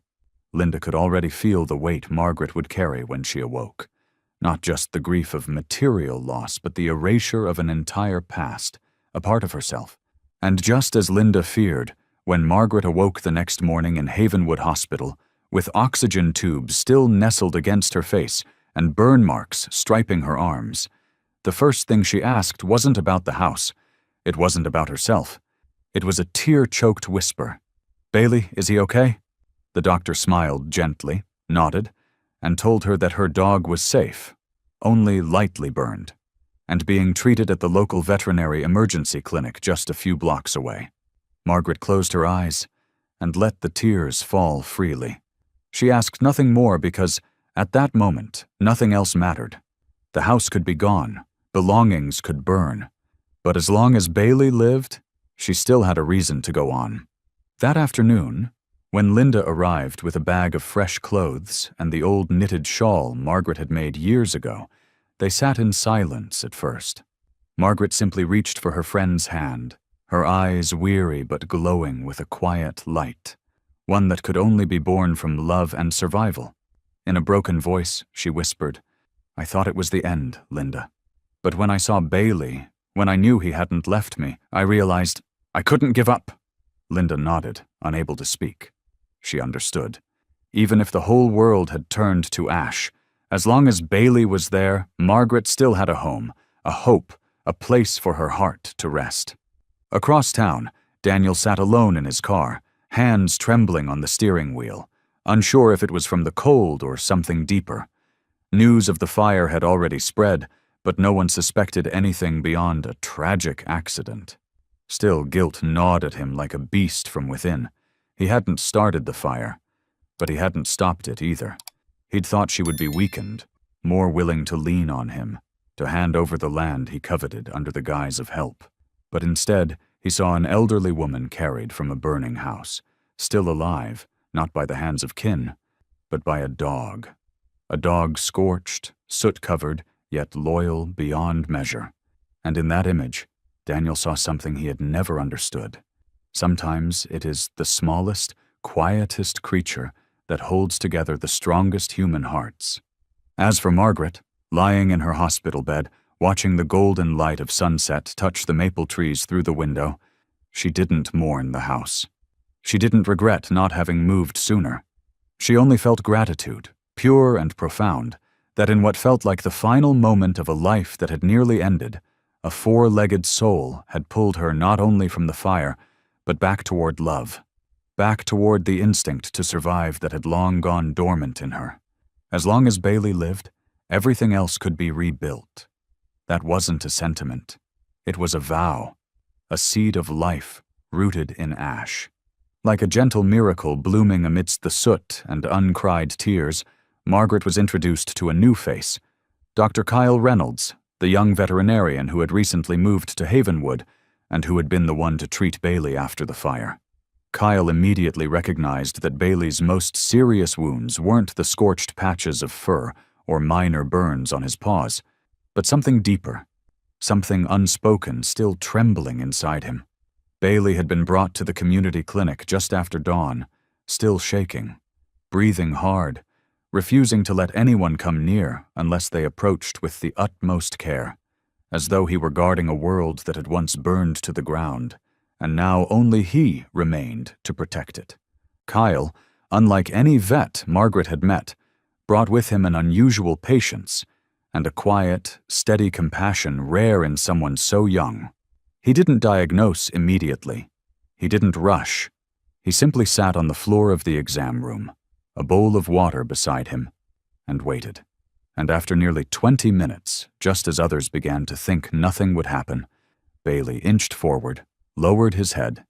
Linda could already feel the weight Margaret would carry when she awoke. Not just the grief of material loss, but the erasure of an entire past, a part of herself. And just as Linda feared, when Margaret awoke the next morning in Havenwood Hospital, with oxygen tubes still nestled against her face and burn marks striping her arms, the first thing she asked wasn't about the house. It wasn't about herself. It was a tear-choked whisper. "Bailey, is he okay?" The doctor smiled gently, nodded, and told her that her dog was safe, only lightly burned, and being treated at the local veterinary emergency clinic just a few blocks away. Margaret closed her eyes and let the tears fall freely. She asked nothing more because, at that moment, nothing else mattered. The house could be gone, belongings could burn, but as long as Bailey lived, she still had a reason to go on. That afternoon, when Linda arrived with a bag of fresh clothes and the old knitted shawl Margaret had made years ago, they sat in silence at first. Margaret simply reached for her friend's hand, her eyes weary but glowing with a quiet light, one that could only be born from love and survival. In a broken voice, she whispered, "I thought it was the end, Linda. But when I saw Bailey, when I knew he hadn't left me, I realized I couldn't give up." Linda nodded, unable to speak. She understood. Even if the whole world had turned to ash, as long as Bailey was there, Margaret still had a home, a hope, a place for her heart to rest. Across town, Daniel sat alone in his car, hands trembling on the steering wheel, unsure if it was from the cold or something deeper. News of the fire had already spread, but no one suspected anything beyond a tragic accident. Still, guilt gnawed at him like a beast from within. He hadn't started the fire, but he hadn't stopped it either. He'd thought she would be weakened, more willing to lean on him, to hand over the land he coveted under the guise of help. But instead, he saw an elderly woman carried from a burning house, still alive, not by the hands of kin, but by a dog. A dog scorched, soot-covered, yet loyal beyond measure. And in that image, Daniel saw something he had never understood. Sometimes it is the smallest, quietest creature that holds together the strongest human hearts. As for Margaret, lying in her hospital bed, watching the golden light of sunset touch the maple trees through the window, she didn't mourn the house. She didn't regret not having moved sooner. She only felt gratitude, pure and profound, that in what felt like the final moment of a life that had nearly ended, a four-legged soul had pulled her not only from the fire, but back toward love, back toward the instinct to survive that had long gone dormant in her. As long as Bailey lived, everything else could be rebuilt. That wasn't a sentiment. It was a vow, a seed of life rooted in ash. Like a gentle miracle blooming amidst the soot and uncried tears, Margaret was introduced to a new face, Dr. Kyle Reynolds, the young veterinarian who had recently moved to Havenwood and who had been the one to treat Bailey after the fire. Kyle immediately recognized that Bailey's most serious wounds weren't the scorched patches of fur or minor burns on his paws, but something deeper, something unspoken still trembling inside him. Bailey had been brought to the community clinic just after dawn, still shaking, breathing hard, refusing to let anyone come near unless they approached with the utmost care, as though he were guarding a world that had once burned to the ground, and now only he remained to protect it. Kyle, unlike any vet Margaret had met, brought with him an unusual patience and a quiet, steady compassion rare in someone so young. He didn't diagnose immediately. He didn't rush. He simply sat on the floor of the exam room, a bowl of water beside him, and waited. And after nearly 20 minutes, just as others began to think nothing would happen, Bailey inched forward, lowered his head,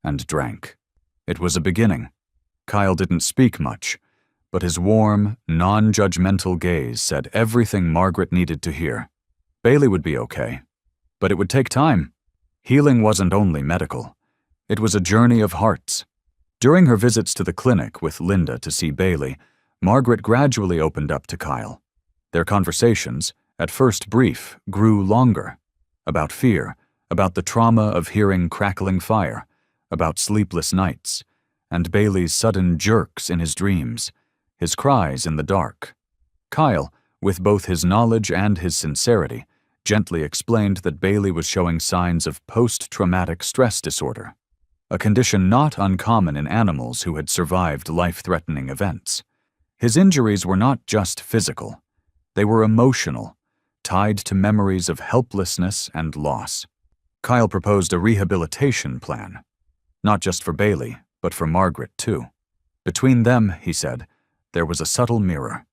and drank. It was a beginning. Kyle didn't speak much, but his warm, non-judgmental gaze said everything Margaret needed to hear. Bailey would be okay, but it would take time. Healing wasn't only medical. It was a journey of hearts. During her visits to the clinic with Linda to see Bailey, Margaret gradually opened up to Kyle. Their conversations, at first brief, grew longer. About fear, about the trauma of hearing crackling fire, about sleepless nights, and Bailey's sudden jerks in his dreams, his cries in the dark. Kyle, with both his knowledge and his sincerity, gently explained that Bailey was showing signs of post-traumatic stress disorder, a condition not uncommon in animals who had survived life-threatening events. His injuries were not just physical. They were emotional, tied to memories of helplessness and loss. Kyle proposed a rehabilitation plan, not just for Bailey, but for Margaret too. Between them, he said, there was a subtle mirror.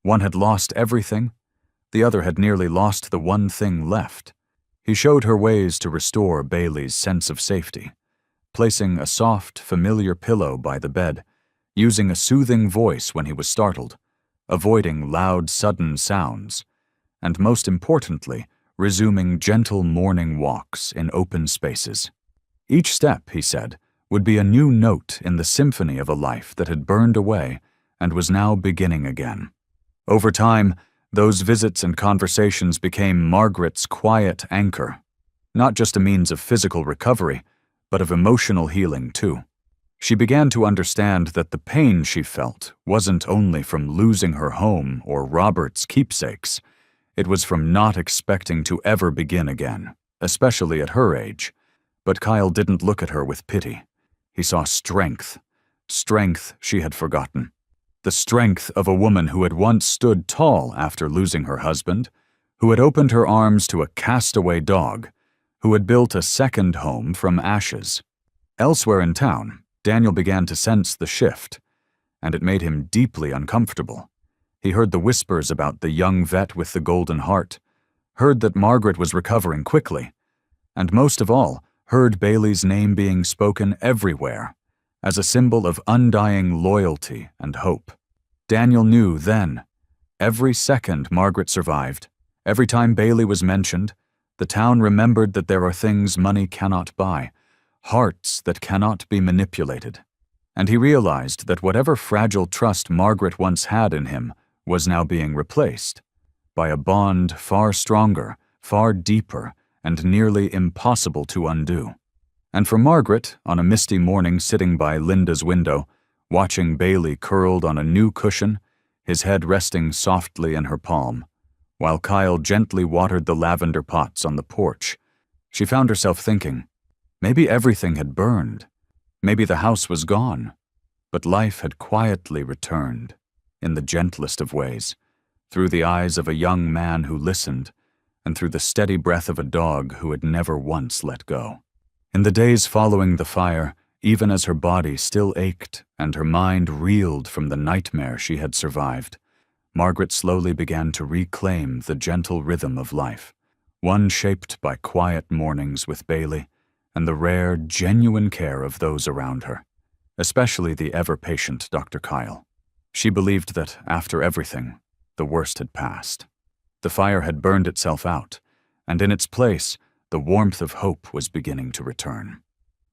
One had lost everything, the other had nearly lost the one thing left. He showed her ways to restore Bailey's sense of safety, placing a soft, familiar pillow by the bed, using a soothing voice when he was startled, avoiding loud, sudden sounds, and most importantly, resuming gentle morning walks in open spaces. Each step, he said, would be a new note in the symphony of a life that had burned away and was now beginning again. Over time, those visits and conversations became Margaret's quiet anchor, not just a means of physical recovery, but of emotional healing too. She began to understand that the pain she felt wasn't only from losing her home or Robert's keepsakes. It was from not expecting to ever begin again, especially at her age. But Kyle didn't look at her with pity. He saw strength she had forgotten. The strength of a woman who had once stood tall after losing her husband, who had opened her arms to a castaway dog, who had built a second home from ashes. Elsewhere in town, Daniel began to sense the shift, and it made him deeply uncomfortable. He heard the whispers about the young vet with the golden heart, heard that Margaret was recovering quickly, and most of all, heard Bailey's name being spoken everywhere as a symbol of undying loyalty and hope. Daniel knew then, every second Margaret survived, every time Bailey was mentioned, the town remembered that there are things money cannot buy, hearts that cannot be manipulated. And he realized that whatever fragile trust Margaret once had in him was now being replaced by a bond far stronger, far deeper, and nearly impossible to undo. And for Margaret, on a misty morning sitting by Linda's window, watching Bailey curled on a new cushion, his head resting softly in her palm, while Kyle gently watered the lavender pots on the porch, she found herself thinking, maybe everything had burned, maybe the house was gone, but life had quietly returned, in the gentlest of ways, through the eyes of a young man who listened, and through the steady breath of a dog who had never once let go. In the days following the fire, even as her body still ached and her mind reeled from the nightmare she had survived, Margaret slowly began to reclaim the gentle rhythm of life, one shaped by quiet mornings with Bailey and the rare, genuine care of those around her, especially the ever-patient Dr. Kyle. She believed that, after everything, the worst had passed. The fire had burned itself out, and in its place, the warmth of hope was beginning to return.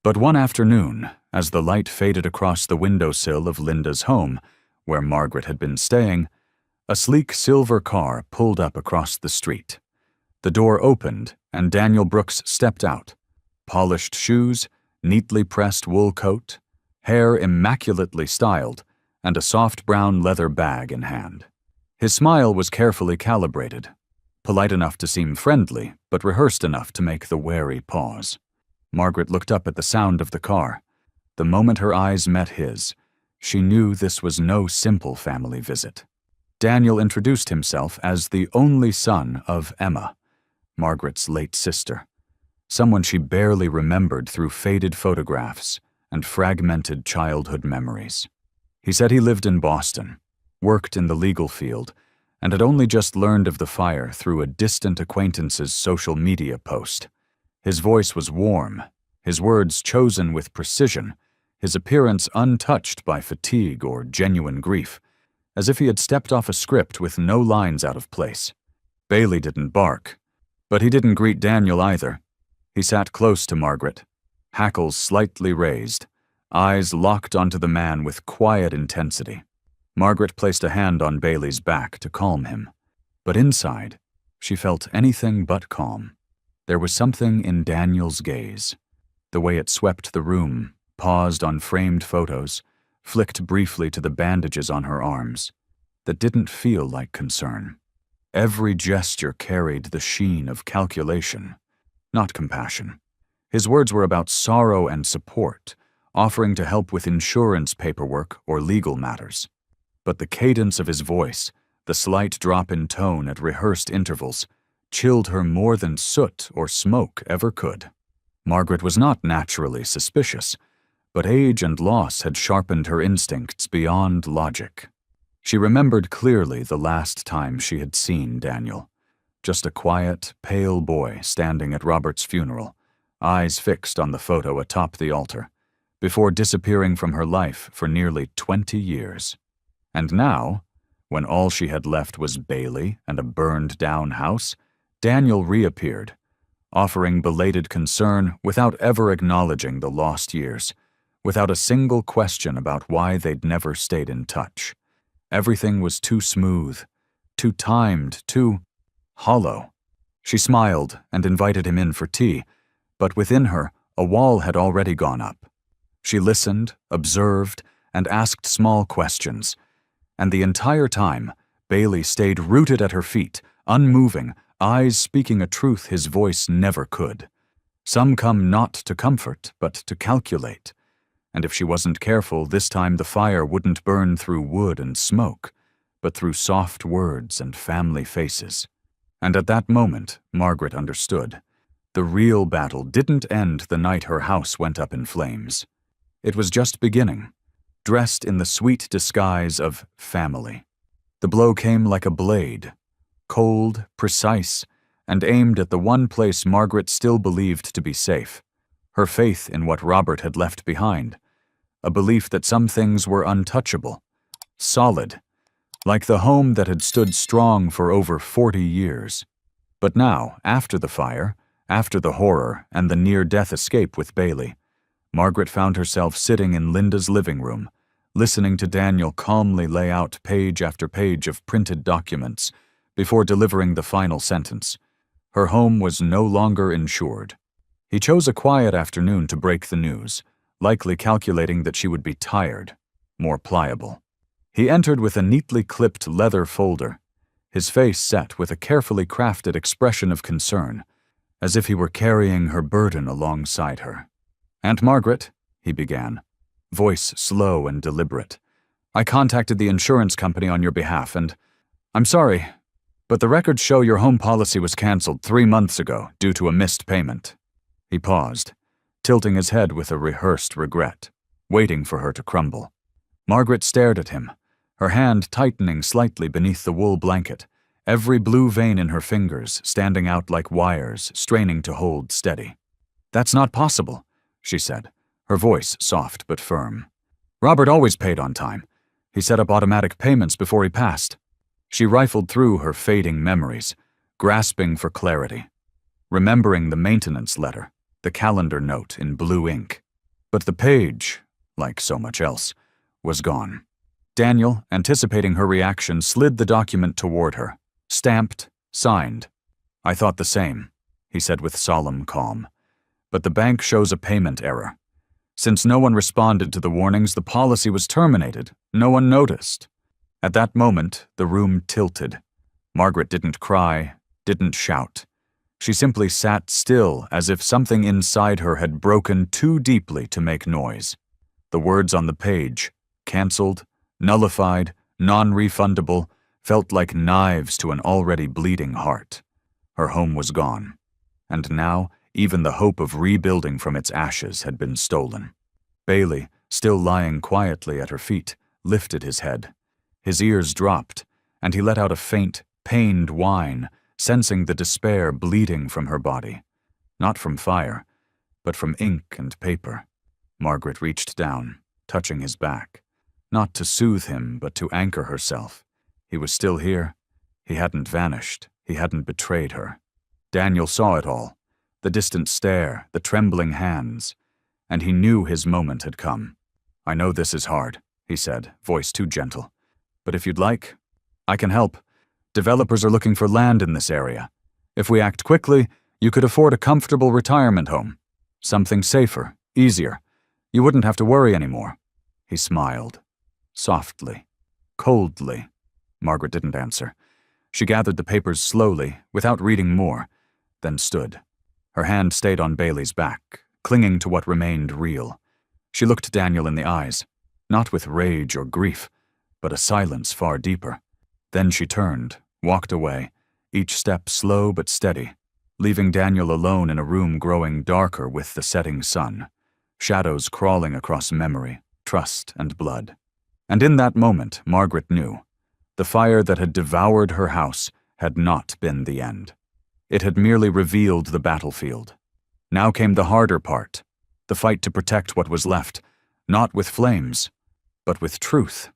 But one afternoon, as the light faded across the windowsill of Linda's home, where Margaret had been staying, a sleek silver car pulled up across the street. The door opened, and Daniel Brooks stepped out. Polished shoes, neatly pressed wool coat, hair immaculately styled, and a soft brown leather bag in hand. His smile was carefully calibrated, polite enough to seem friendly, but rehearsed enough to make the wary pause. Margaret looked up at the sound of the car. The moment her eyes met his, she knew this was no simple family visit. Daniel introduced himself as the only son of Emma, Margaret's late sister, someone she barely remembered through faded photographs and fragmented childhood memories. He said he lived in Boston, worked in the legal field, and had only just learned of the fire through a distant acquaintance's social media post. His voice was warm, his words chosen with precision, his appearance untouched by fatigue or genuine grief, as if he had stepped off a script with no lines out of place. Bailey didn't bark, but he didn't greet Daniel either. He sat close to Margaret, hackles slightly raised, eyes locked onto the man with quiet intensity. Margaret placed a hand on Bailey's back to calm him, but inside, she felt anything but calm. There was something in Daniel's gaze, the way it swept the room, paused on framed photos, flicked briefly to the bandages on her arms, that didn't feel like concern. Every gesture carried the sheen of calculation, not compassion. His words were about sorrow and support, offering to help with insurance paperwork or legal matters. But the cadence of his voice, the slight drop in tone at rehearsed intervals, chilled her more than soot or smoke ever could. Margaret was not naturally suspicious, but age and loss had sharpened her instincts beyond logic. She remembered clearly the last time she had seen Daniel, just a quiet, pale boy standing at Robert's funeral, eyes fixed on the photo atop the altar, before disappearing from her life for nearly 20 years. And now, when all she had left was Bailey and a burned-down house, Daniel reappeared, offering belated concern without ever acknowledging the lost years, without a single question about why they'd never stayed in touch. Everything was too smooth, too timed, too hollow. She smiled and invited him in for tea, but within her, a wall had already gone up. She listened, observed, and asked small questions, and the entire time, Bailey stayed rooted at her feet, unmoving, eyes speaking a truth his voice never could. Some come not to comfort, but to calculate. And if she wasn't careful, this time the fire wouldn't burn through wood and smoke, but through soft words and family faces. And at that moment, Margaret understood. The real battle didn't end the night her house went up in flames. It was just beginning, dressed in the sweet disguise of family. The blow came like a blade, cold, precise, and aimed at the one place Margaret still believed to be safe, her faith in what Robert had left behind, a belief that some things were untouchable, solid, like the home that had stood strong for over 40 years. But now, after the fire, after the horror and the near-death escape with Bailey, Margaret found herself sitting in Linda's living room, listening to Daniel calmly lay out page after page of printed documents before delivering the final sentence. Her home was no longer insured. He chose a quiet afternoon to break the news, likely calculating that she would be tired, more pliable. He entered with a neatly clipped leather folder, his face set with a carefully crafted expression of concern, as if he were carrying her burden alongside her. "Aunt Margaret," he began, voice slow and deliberate, "I contacted the insurance company on your behalf, and I'm sorry, but the records show your home policy was canceled 3 months ago due to a missed payment." He paused, tilting his head with a rehearsed regret, waiting for her to crumble. Margaret stared at him, her hand tightening slightly beneath the wool blanket, every blue vein in her fingers standing out like wires, straining to hold steady. "That's not possible," she said, her voice soft but firm. "Robert always paid on time. He set up automatic payments before he passed." She rifled through her fading memories, grasping for clarity, remembering the maintenance letter, the calendar note in blue ink. But the page, like so much else, was gone. Daniel, anticipating her reaction, slid the document toward her, stamped, signed. "I thought the same," he said with solemn calm. "But the bank shows a payment error. Since no one responded to the warnings, the policy was terminated. No one noticed." At that moment, the room tilted. Margaret didn't cry, didn't shout. She simply sat still, as if something inside her had broken too deeply to make noise. The words on the page, canceled, nullified, non-refundable, felt like knives to an already bleeding heart. Her home was gone, and now even the hope of rebuilding from its ashes had been stolen. Bailey, still lying quietly at her feet, lifted his head. His ears dropped, and he let out a faint, pained whine, sensing the despair bleeding from her body. Not from fire, but from ink and paper. Margaret reached down, touching his back, not to soothe him, but to anchor herself. He was still here. He hadn't vanished. He hadn't betrayed her. Daniel saw it all, the distant stare, the trembling hands, and he knew his moment had come. "I know this is hard," he said, voice too gentle. "But if you'd like, I can help. Developers are looking for land in this area. If we act quickly, you could afford a comfortable retirement home. Something safer, easier. You wouldn't have to worry anymore." He smiled. Softly. Coldly. Margaret didn't answer. She gathered the papers slowly, without reading more, then stood. Her hand stayed on Bailey's back, clinging to what remained real. She looked Daniel in the eyes, not with rage or grief, but a silence far deeper. Then she turned, walked away, each step slow but steady, leaving Daniel alone in a room growing darker with the setting sun, shadows crawling across memory, trust, and blood. And in that moment, Margaret knew. The fire that had devoured her house had not been the end. It had merely revealed the battlefield. Now came the harder part, the fight to protect what was left, not with flames, but with truth,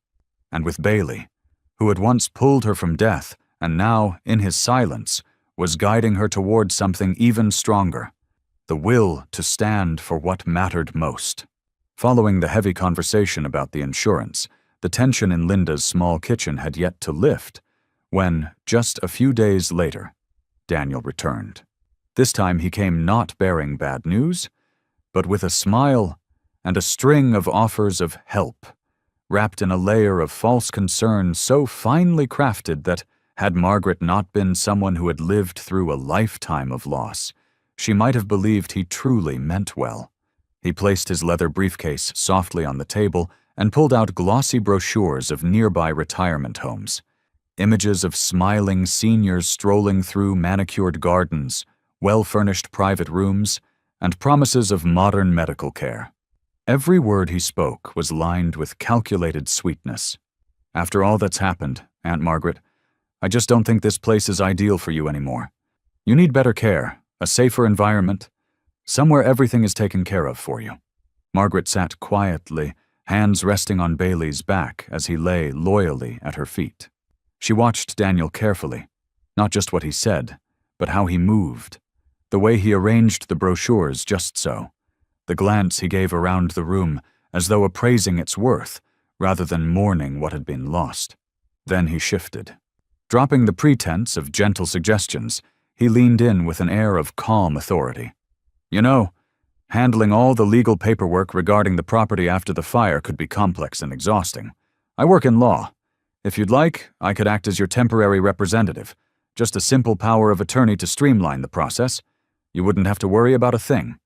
and with Bailey, who had once pulled her from death and now, in his silence, was guiding her toward something even stronger, the will to stand for what mattered most. Following the heavy conversation about the insurance, the tension in Linda's small kitchen had yet to lift, when, just a few days later, Daniel returned. This time he came not bearing bad news, but with a smile and a string of offers of help, wrapped in a layer of false concern so finely crafted that, had Margaret not been someone who had lived through a lifetime of loss, she might have believed he truly meant well. He placed his leather briefcase softly on the table and pulled out glossy brochures of nearby retirement homes. Images of smiling seniors strolling through manicured gardens, well-furnished private rooms, and promises of modern medical care. Every word he spoke was lined with calculated sweetness. After all that's happened, Aunt Margaret, I just don't think this place is ideal for you anymore. You need better care, a safer environment, somewhere everything is taken care of for you. Margaret sat quietly, hands resting on Bailey's back as he lay loyally at her feet. She watched Daniel carefully, not just what he said, but how he moved, the way he arranged the brochures just so, the glance he gave around the room as though appraising its worth rather than mourning what had been lost. Then he shifted. Dropping the pretense of gentle suggestions, he leaned in with an air of calm authority. You know, handling all the legal paperwork regarding the property after the fire could be complex and exhausting. I work in law. If you'd like, I could act as your temporary representative. Just a simple power of attorney to streamline the process. You wouldn't have to worry about a thing.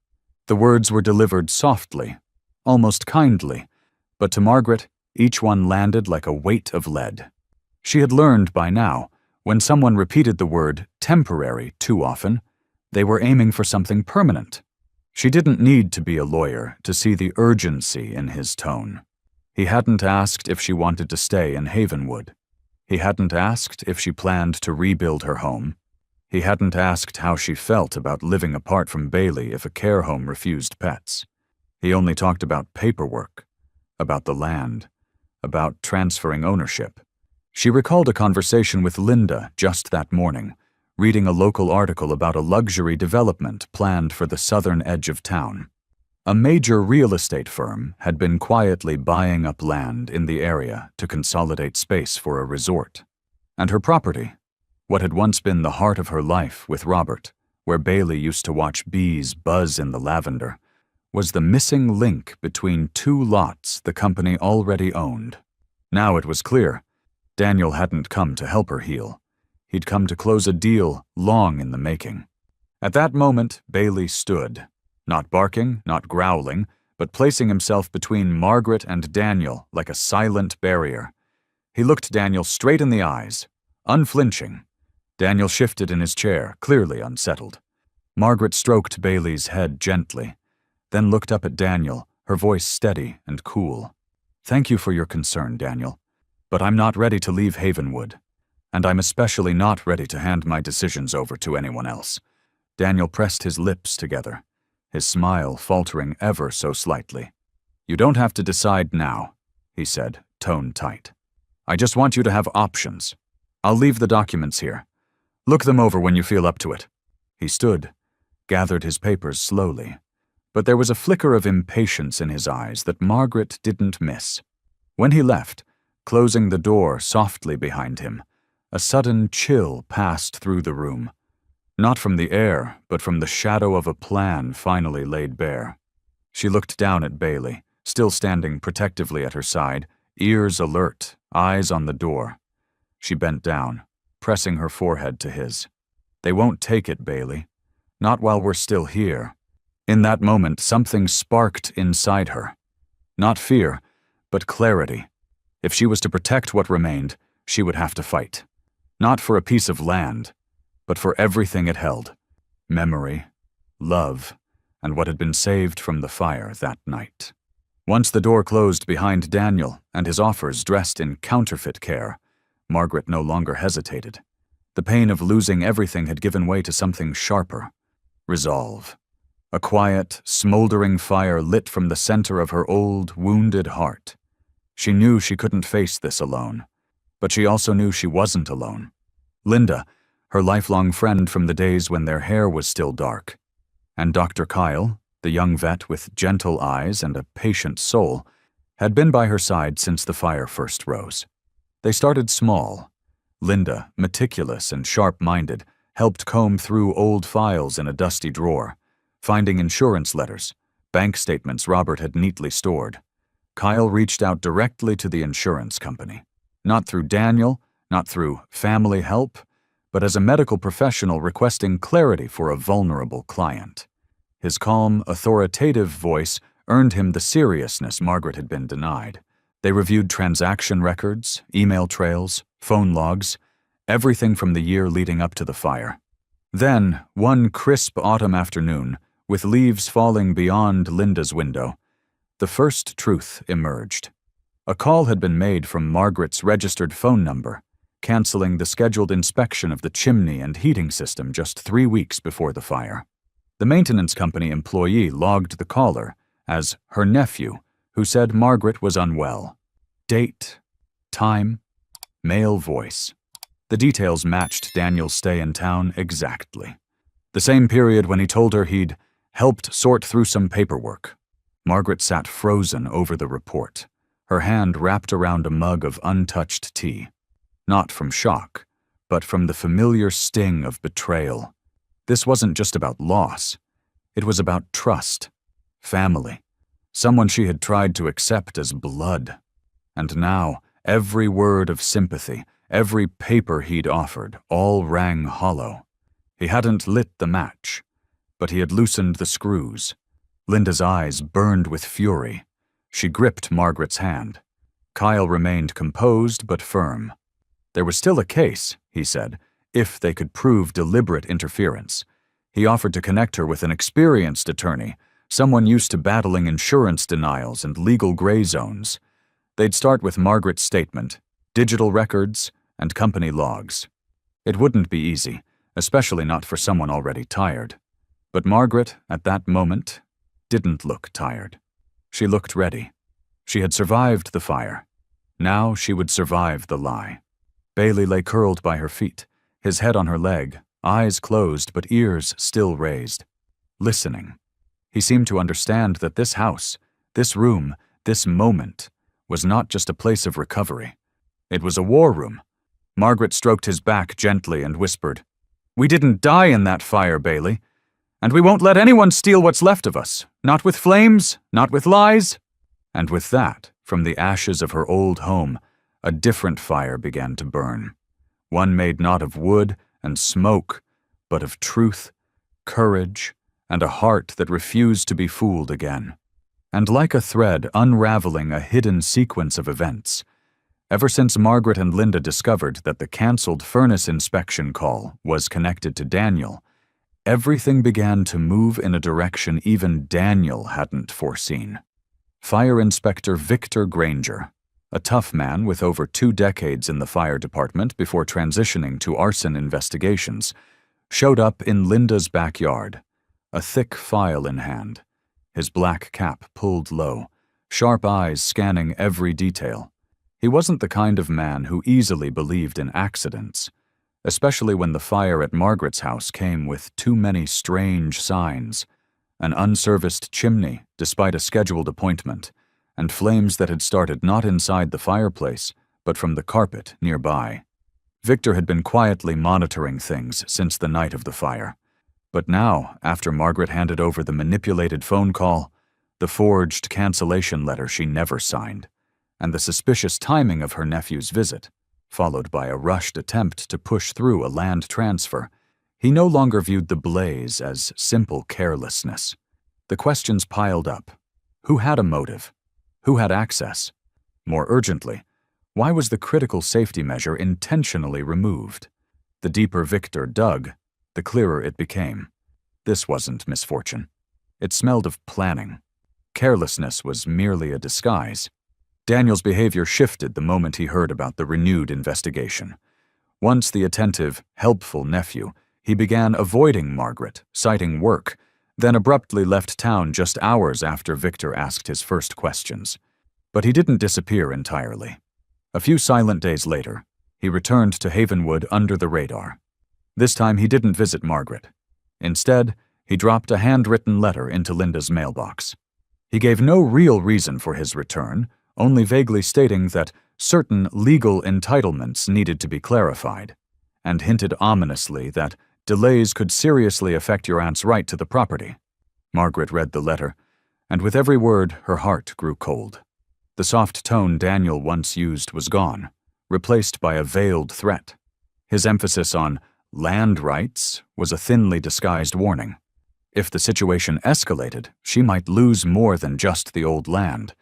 The words were delivered softly, almost kindly, but to Margaret, each one landed like a weight of lead. She had learned by now, when someone repeated the word temporary too often, they were aiming for something permanent. She didn't need to be a lawyer to see the urgency in his tone. He hadn't asked if she wanted to stay in Havenwood. He hadn't asked if she planned to rebuild her home. He hadn't asked how she felt about living apart from Bailey if a care home refused pets. He only talked about paperwork, about the land, about transferring ownership. She recalled a conversation with Linda just that morning, reading a local article about a luxury development planned for the southern edge of town. A major real estate firm had been quietly buying up land in the area to consolidate space for a resort. And her property, what had once been the heart of her life with Robert, where Bailey used to watch bees buzz in the lavender, was the missing link between two lots the company already owned. Now it was clear, Daniel hadn't come to help her heal. He'd come to close a deal long in the making. At that moment, Bailey stood, not barking, not growling, but placing himself between Margaret and Daniel like a silent barrier. He looked Daniel straight in the eyes, unflinching. Daniel shifted in his chair, clearly unsettled. Margaret stroked Bailey's head gently, then looked up at Daniel, her voice steady and cool. Thank you for your concern, Daniel, but I'm not ready to leave Havenwood, and I'm especially not ready to hand my decisions over to anyone else. Daniel pressed his lips together, his smile faltering ever so slightly. You don't have to decide now, he said, tone tight. I just want you to have options. I'll leave the documents here. Look them over when you feel up to it. He stood, gathered his papers slowly, but there was a flicker of impatience in his eyes that Margaret didn't miss. When he left, closing the door softly behind him, a sudden chill passed through the room. Not from the air, but from the shadow of a plan finally laid bare. She looked down at Bailey, still standing protectively at her side, ears alert, eyes on the door. She bent down, pressing her forehead to his. They won't take it, Bailey. Not while we're still here. In that moment, something sparked inside her. Not fear, but clarity. If she was to protect what remained, she would have to fight. Not for a piece of land, but for everything it held. Memory, love, and what had been saved from the fire that night. Once the door closed behind Daniel and his offers dressed in counterfeit care, Margaret no longer hesitated. The pain of losing everything had given way to something sharper. Resolve. A quiet, smoldering fire lit from the center of her old, wounded heart. She knew she couldn't face this alone, but she also knew she wasn't alone. Linda, her lifelong friend from the days when their hair was still dark, and Dr. Kyle, the young vet with gentle eyes and a patient soul, had been by her side since the fire first rose. They started small. Linda, meticulous and sharp-minded, helped comb through old files in a dusty drawer, finding insurance letters, bank statements Robert had neatly stored. Kyle reached out directly to the insurance company, not through Daniel, not through family help, but as a medical professional requesting clarity for a vulnerable client. His calm, authoritative voice earned him the seriousness Margaret had been denied. They reviewed transaction records, email trails, phone logs, everything from the year leading up to the fire. Then, one crisp autumn afternoon, with leaves falling beyond Linda's window, the first truth emerged. A call had been made from Margaret's registered phone number, canceling the scheduled inspection of the chimney and heating system just 3 weeks before the fire. The maintenance company employee logged the caller as her nephew, who said Margaret was unwell. Date, time, male voice. The details matched Daniel's stay in town exactly. The same period when he told her he'd helped sort through some paperwork. Margaret sat frozen over the report, her hand wrapped around a mug of untouched tea. Not from shock, but from the familiar sting of betrayal. This wasn't just about loss. It was about trust, family, someone she had tried to accept as blood. And now, every word of sympathy, every paper he'd offered, all rang hollow. He hadn't lit the match, but he had loosened the screws. Linda's eyes burned with fury. She gripped Margaret's hand. Kyle remained composed but firm. There was still a case, he said, if they could prove deliberate interference. He offered to connect her with an experienced attorney, someone used to battling insurance denials and legal gray zones. They'd start with Margaret's statement, digital records, and company logs. It wouldn't be easy, especially not for someone already tired. But Margaret, at that moment, didn't look tired. She looked ready. She had survived the fire. Now she would survive the lie. Bailey lay curled by her feet, his head on her leg, eyes closed but ears still raised. Listening. He seemed to understand that this house, this room, this moment, was not just a place of recovery. It was a war room. Margaret stroked his back gently and whispered, "We didn't die in that fire, Bailey. And we won't let anyone steal what's left of us. Not with flames, not with lies." And with that, from the ashes of her old home, a different fire began to burn. One made not of wood and smoke, but of truth, courage, and a heart that refused to be fooled again. And like a thread unraveling a hidden sequence of events, ever since Margaret and Linda discovered that the canceled furnace inspection call was connected to Daniel, everything began to move in a direction even Daniel hadn't foreseen. Fire Inspector Victor Granger, a tough man with over 2 decades in the fire department before transitioning to arson investigations, showed up in Linda's backyard, a thick file in hand, his black cap pulled low, sharp eyes scanning every detail. He wasn't the kind of man who easily believed in accidents, especially when the fire at Margaret's house came with too many strange signs, an unserviced chimney despite a scheduled appointment, and flames that had started not inside the fireplace, but from the carpet nearby. Victor had been quietly monitoring things since the night of the fire. But now, after Margaret handed over the manipulated phone call, the forged cancellation letter she never signed, and the suspicious timing of her nephew's visit, followed by a rushed attempt to push through a land transfer, he no longer viewed the blaze as simple carelessness. The questions piled up. Who had a motive? Who had access? More urgently, why was the critical safety measure intentionally removed? The deeper Victor dug, the clearer it became. This wasn't misfortune. It smelled of planning. Carelessness was merely a disguise. Daniel's behavior shifted the moment he heard about the renewed investigation. Once the attentive, helpful nephew, he began avoiding Margaret, citing work, then abruptly left town just hours after Victor asked his first questions. But he didn't disappear entirely. A few silent days later, he returned to Havenwood under the radar. This time he didn't visit Margaret. Instead, he dropped a handwritten letter into Linda's mailbox. He gave no real reason for his return, only vaguely stating that certain legal entitlements needed to be clarified, and hinted ominously that delays could seriously affect your aunt's right to the property. Margaret read the letter, and with every word her heart grew cold. The soft tone Daniel once used was gone, replaced by a veiled threat. His emphasis on land rights was a thinly disguised warning. If the situation escalated, she might lose more than just the old land.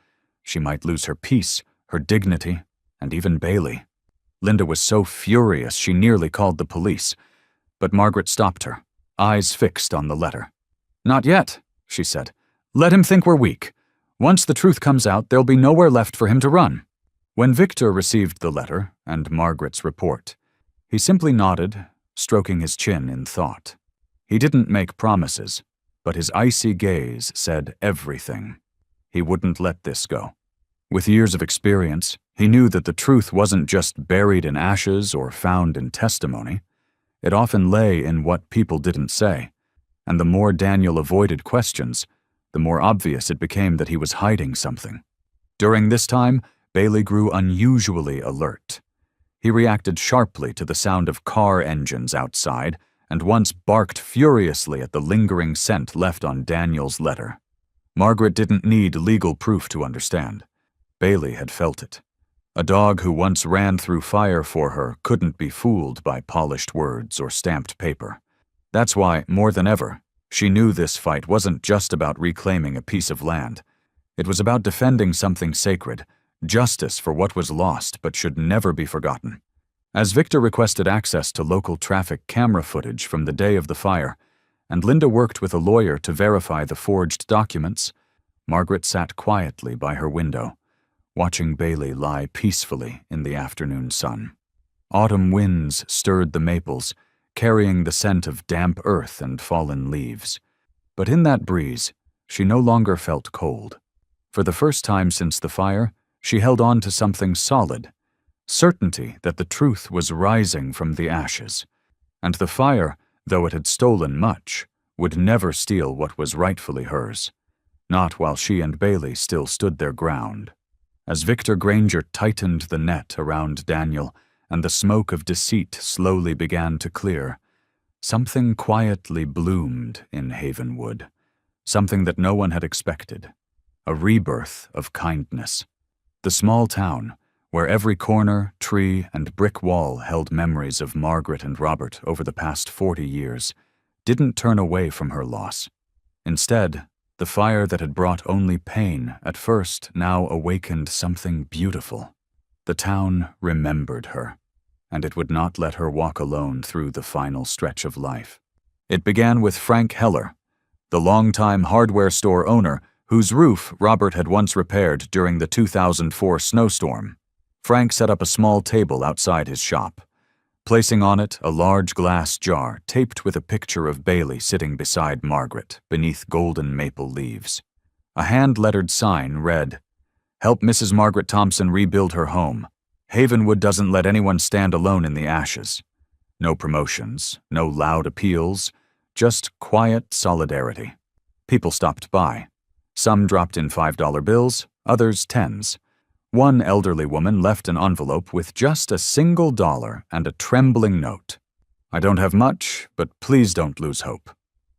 She might lose her peace, her dignity, and even Bailey. Linda was so furious she nearly called the police. But Margaret stopped her, eyes fixed on the letter. "Not yet," she said. "Let him think we're weak. Once the truth comes out, there'll be nowhere left for him to run." When Victor received the letter and Margaret's report, he simply nodded, stroking his chin in thought. He didn't make promises, but his icy gaze said everything. He wouldn't let this go. With years of experience, he knew that the truth wasn't just buried in ashes or found in testimony. It often lay in what people didn't say, and the more Daniel avoided questions, the more obvious it became that he was hiding something. During this time, Bailey grew unusually alert. He reacted sharply to the sound of car engines outside and once barked furiously at the lingering scent left on Daniel's letter. Margaret didn't need legal proof to understand. Bailey had felt it. A dog who once ran through fire for her couldn't be fooled by polished words or stamped paper. That's why, more than ever, she knew this fight wasn't just about reclaiming a piece of land. It was about defending something sacred, justice for what was lost but should never be forgotten. As Victor requested access to local traffic camera footage from the day of the fire, and Linda worked with a lawyer to verify the forged documents, Margaret sat quietly by her window, watching Bailey lie peacefully in the afternoon sun. Autumn winds stirred the maples, carrying the scent of damp earth and fallen leaves. But in that breeze, she no longer felt cold. For the first time since the fire, she held on to something solid, certainty that the truth was rising from the ashes, and the fire, though it had stolen much, would never steal what was rightfully hers, not while she and Bailey still stood their ground. As Victor Granger tightened the net around Daniel and the smoke of deceit slowly began to clear, something quietly bloomed in Havenwood, something that no one had expected, a rebirth of kindness. The small town, where every corner, tree, and brick wall held memories of Margaret and Robert over the past 40 years, didn't turn away from her loss. Instead, the fire that had brought only pain at first now awakened something beautiful. The town remembered her, and it would not let her walk alone through the final stretch of life. It began with Frank Heller, the longtime hardware store owner whose roof Robert had once repaired during the 2004 snowstorm. Frank set up a small table outside his shop, placing on it a large glass jar taped with a picture of Bailey sitting beside Margaret beneath golden maple leaves. A hand-lettered sign read, "Help Mrs. Margaret Thompson rebuild her home. Havenwood doesn't let anyone stand alone in the ashes." No promotions, no loud appeals, just quiet solidarity. People stopped by. Some dropped in $5 bills, others tens. One elderly woman left an envelope with just a single dollar and a trembling note. "I don't have much, but please don't lose hope."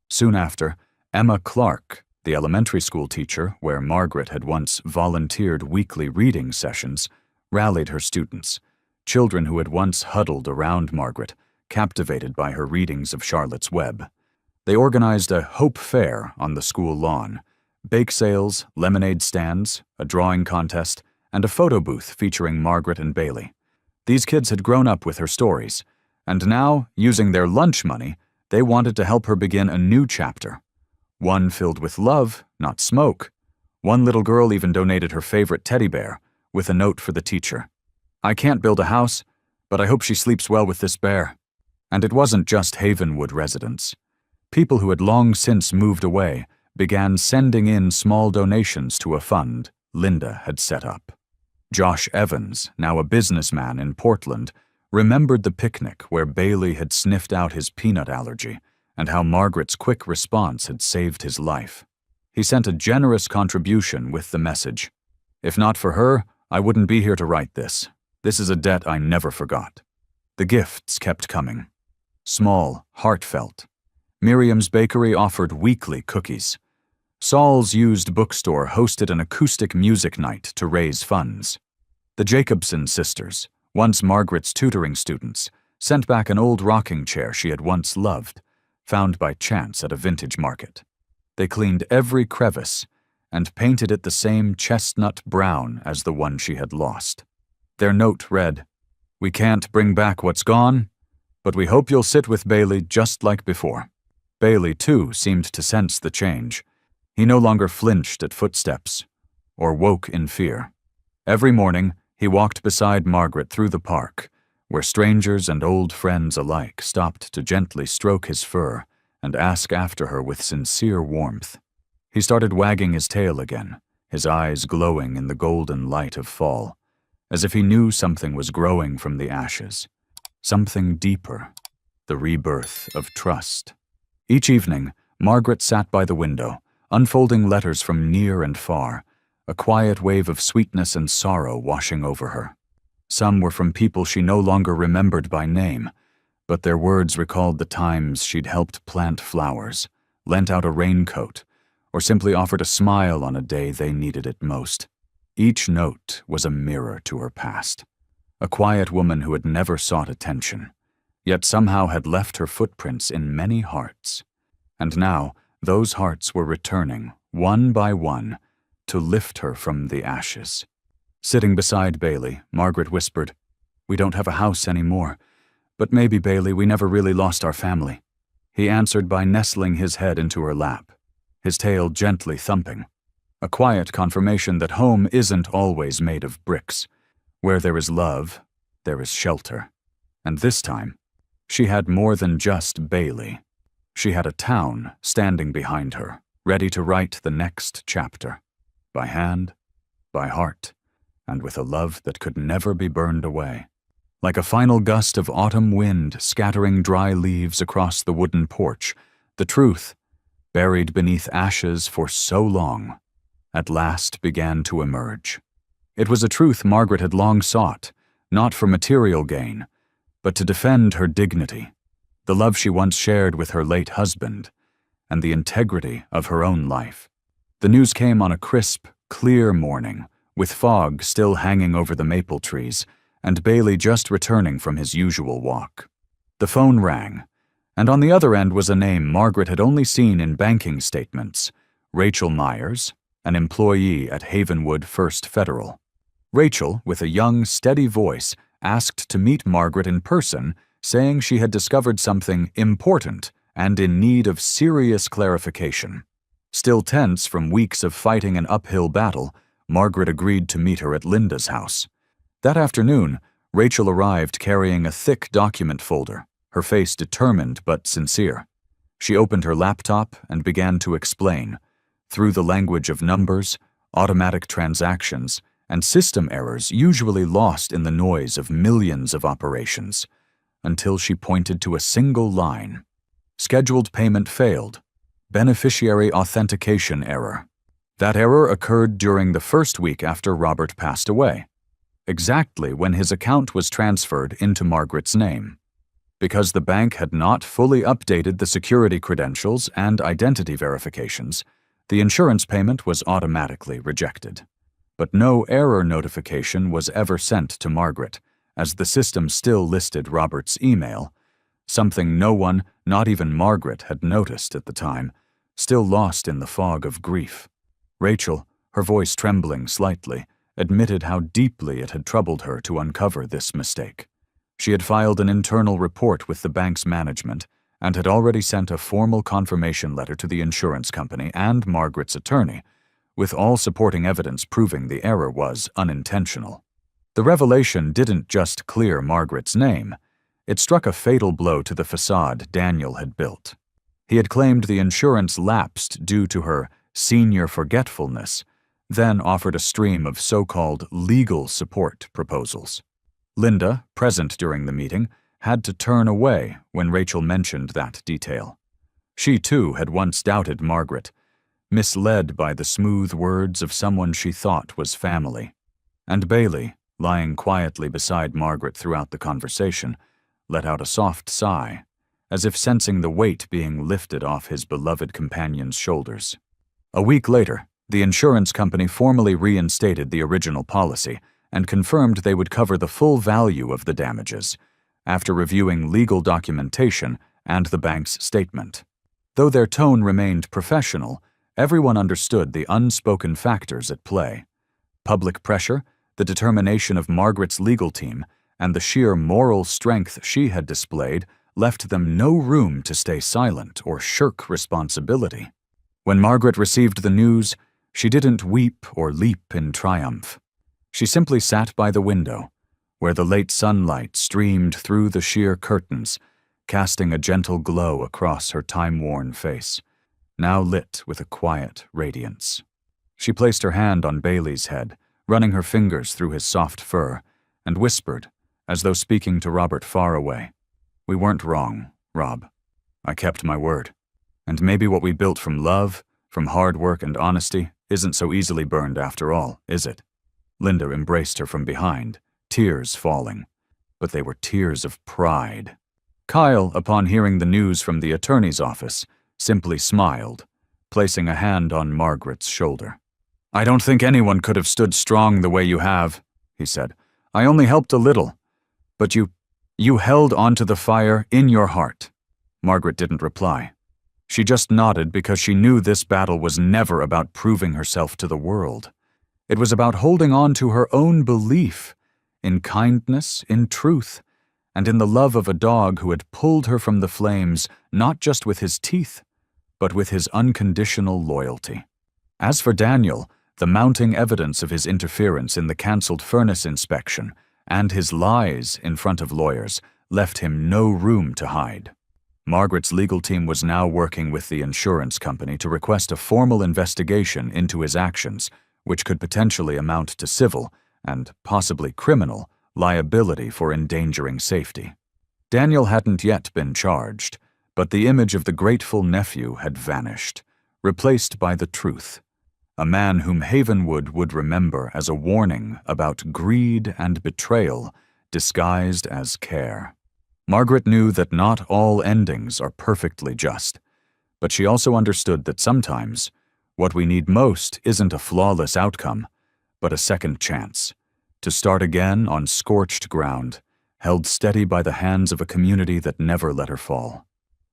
Soon after, Emma Clark, the elementary school teacher where Margaret had once volunteered weekly reading sessions, rallied her students, children who had once huddled around Margaret, captivated by her readings of Charlotte's Web. They organized a Hope Fair on the school lawn, bake sales, lemonade stands, a drawing contest, and a photo booth featuring Margaret and Bailey. These kids had grown up with her stories, and now, using their lunch money, they wanted to help her begin a new chapter. One filled with love, not smoke. One little girl even donated her favorite teddy bear, with a note for the teacher. "I can't build a house, but I hope she sleeps well with this bear." And it wasn't just Havenwood residents. People who had long since moved away began sending in small donations to a fund Linda had set up. Josh Evans, now a businessman in Portland, remembered the picnic where Bailey had sniffed out his peanut allergy and how Margaret's quick response had saved his life. He sent a generous contribution with the message, "If not for her, I wouldn't be here to write this. This is a debt I never forgot." The gifts kept coming. Small, heartfelt. Miriam's Bakery offered weekly cookies. Saul's used bookstore hosted an acoustic music night to raise funds. The Jacobson sisters, once Margaret's tutoring students, sent back an old rocking chair she had once loved, found by chance at a vintage market. They cleaned every crevice and painted it the same chestnut brown as the one she had lost. Their note read, "We can't bring back what's gone, But we hope you'll sit with Bailey just like before." Bailey, too, seemed to sense the change. He no longer flinched at footsteps or woke in fear. Every morning, he walked beside Margaret through the park, where strangers and old friends alike stopped to gently stroke his fur and ask after her with sincere warmth. He started wagging his tail again, his eyes glowing in the golden light of fall, as if he knew something was growing from the ashes, something deeper, the rebirth of trust. Each evening, Margaret sat by the window, unfolding letters from near and far, a quiet wave of sweetness and sorrow washing over her. Some were from people she no longer remembered by name, but their words recalled the times she'd helped plant flowers, lent out a raincoat, or simply offered a smile on a day they needed it most. Each note was a mirror to her past, a quiet woman who had never sought attention, yet somehow had left her footprints in many hearts. And now, those hearts were returning, one by one, to lift her from the ashes. Sitting beside Bailey, Margaret whispered, "We don't have a house anymore, but maybe, Bailey, we never really lost our family." He answered by nestling his head into her lap, his tail gently thumping, a quiet confirmation that home isn't always made of bricks. Where there is love, there is shelter. And this time, she had more than just Bailey. She had a town standing behind her, ready to write the next chapter, by hand, by heart, and with a love that could never be burned away. Like a final gust of autumn wind scattering dry leaves across the wooden porch, the truth, buried beneath ashes for so long, at last began to emerge. It was a truth Margaret had long sought, not for material gain, but to defend her dignity, the love she once shared with her late husband, and the integrity of her own life. The news came on a crisp, clear morning, with fog still hanging over the maple trees, and Bailey just returning from his usual walk. The phone rang, and on the other end was a name Margaret had only seen in banking statements, Rachel Myers, an employee at Havenwood First Federal. Rachel, with a young, steady voice, asked to meet Margaret in person, saying she had discovered something important and in need of serious clarification. Still tense from weeks of fighting an uphill battle, Margaret agreed to meet her at Linda's house. That afternoon, Rachel arrived carrying a thick document folder, her face determined but sincere. She opened her laptop and began to explain, through the language of numbers, automatic transactions, and system errors usually lost in the noise of millions of operations, until she pointed to a single line. Scheduled payment failed. Beneficiary authentication error. That error occurred during the first week after Robert passed away, exactly when his account was transferred into Margaret's name. Because the bank had not fully updated the security credentials and identity verifications, the insurance payment was automatically rejected. But no error notification was ever sent to Margaret, as the system still listed Robert's email, something no one, not even Margaret, had noticed at the time, still lost in the fog of grief. Rachel, her voice trembling slightly, admitted how deeply it had troubled her to uncover this mistake. She had filed an internal report with the bank's management and had already sent a formal confirmation letter to the insurance company and Margaret's attorney, with all supporting evidence proving the error was unintentional. The revelation didn't just clear Margaret's name, it struck a fatal blow to the facade Daniel had built. He had claimed the insurance lapsed due to her senior forgetfulness, then offered a stream of so-called legal support proposals. Linda, present during the meeting, had to turn away when Rachel mentioned that detail. She, too, had once doubted Margaret, misled by the smooth words of someone she thought was family. And Bailey, lying quietly beside Margaret throughout the conversation, let out a soft sigh, as if sensing the weight being lifted off his beloved companion's shoulders. A week later, the insurance company formally reinstated the original policy and confirmed they would cover the full value of the damages, after reviewing legal documentation and the bank's statement. Though their tone remained professional, everyone understood the unspoken factors at play: public pressure, the determination of Margaret's legal team, and the sheer moral strength she had displayed left them no room to stay silent or shirk responsibility. When Margaret received the news, she didn't weep or leap in triumph. She simply sat by the window, where the late sunlight streamed through the sheer curtains, casting a gentle glow across her time-worn face, now lit with a quiet radiance. She placed her hand on Bailey's head, running her fingers through his soft fur, and whispered, as though speaking to Robert far away, "We weren't wrong, Rob. I kept my word. And maybe what we built from love, from hard work and honesty, isn't so easily burned after all, is it?" Linda embraced her from behind, tears falling. But they were tears of pride. Kyle, upon hearing the news from the attorney's office, simply smiled, placing a hand on Margaret's shoulder. "I don't think anyone could have stood strong the way you have," he said. "I only helped a little. But you held onto the fire in your heart." Margaret didn't reply. She just nodded because she knew this battle was never about proving herself to the world. It was about holding on to her own belief in kindness, in truth, and in the love of a dog who had pulled her from the flames not just with his teeth, but with his unconditional loyalty. As for Daniel, the mounting evidence of his interference in the cancelled furnace inspection and his lies in front of lawyers left him no room to hide. Margaret's legal team was now working with the insurance company to request a formal investigation into his actions, which could potentially amount to civil, and possibly criminal, liability for endangering safety. Daniel hadn't yet been charged, but the image of the grateful nephew had vanished, replaced by the truth. A man whom Havenwood would remember as a warning about greed and betrayal disguised as care. Margaret knew that not all endings are perfectly just, but she also understood that sometimes what we need most isn't a flawless outcome, but a second chance, to start again on scorched ground, held steady by the hands of a community that never let her fall.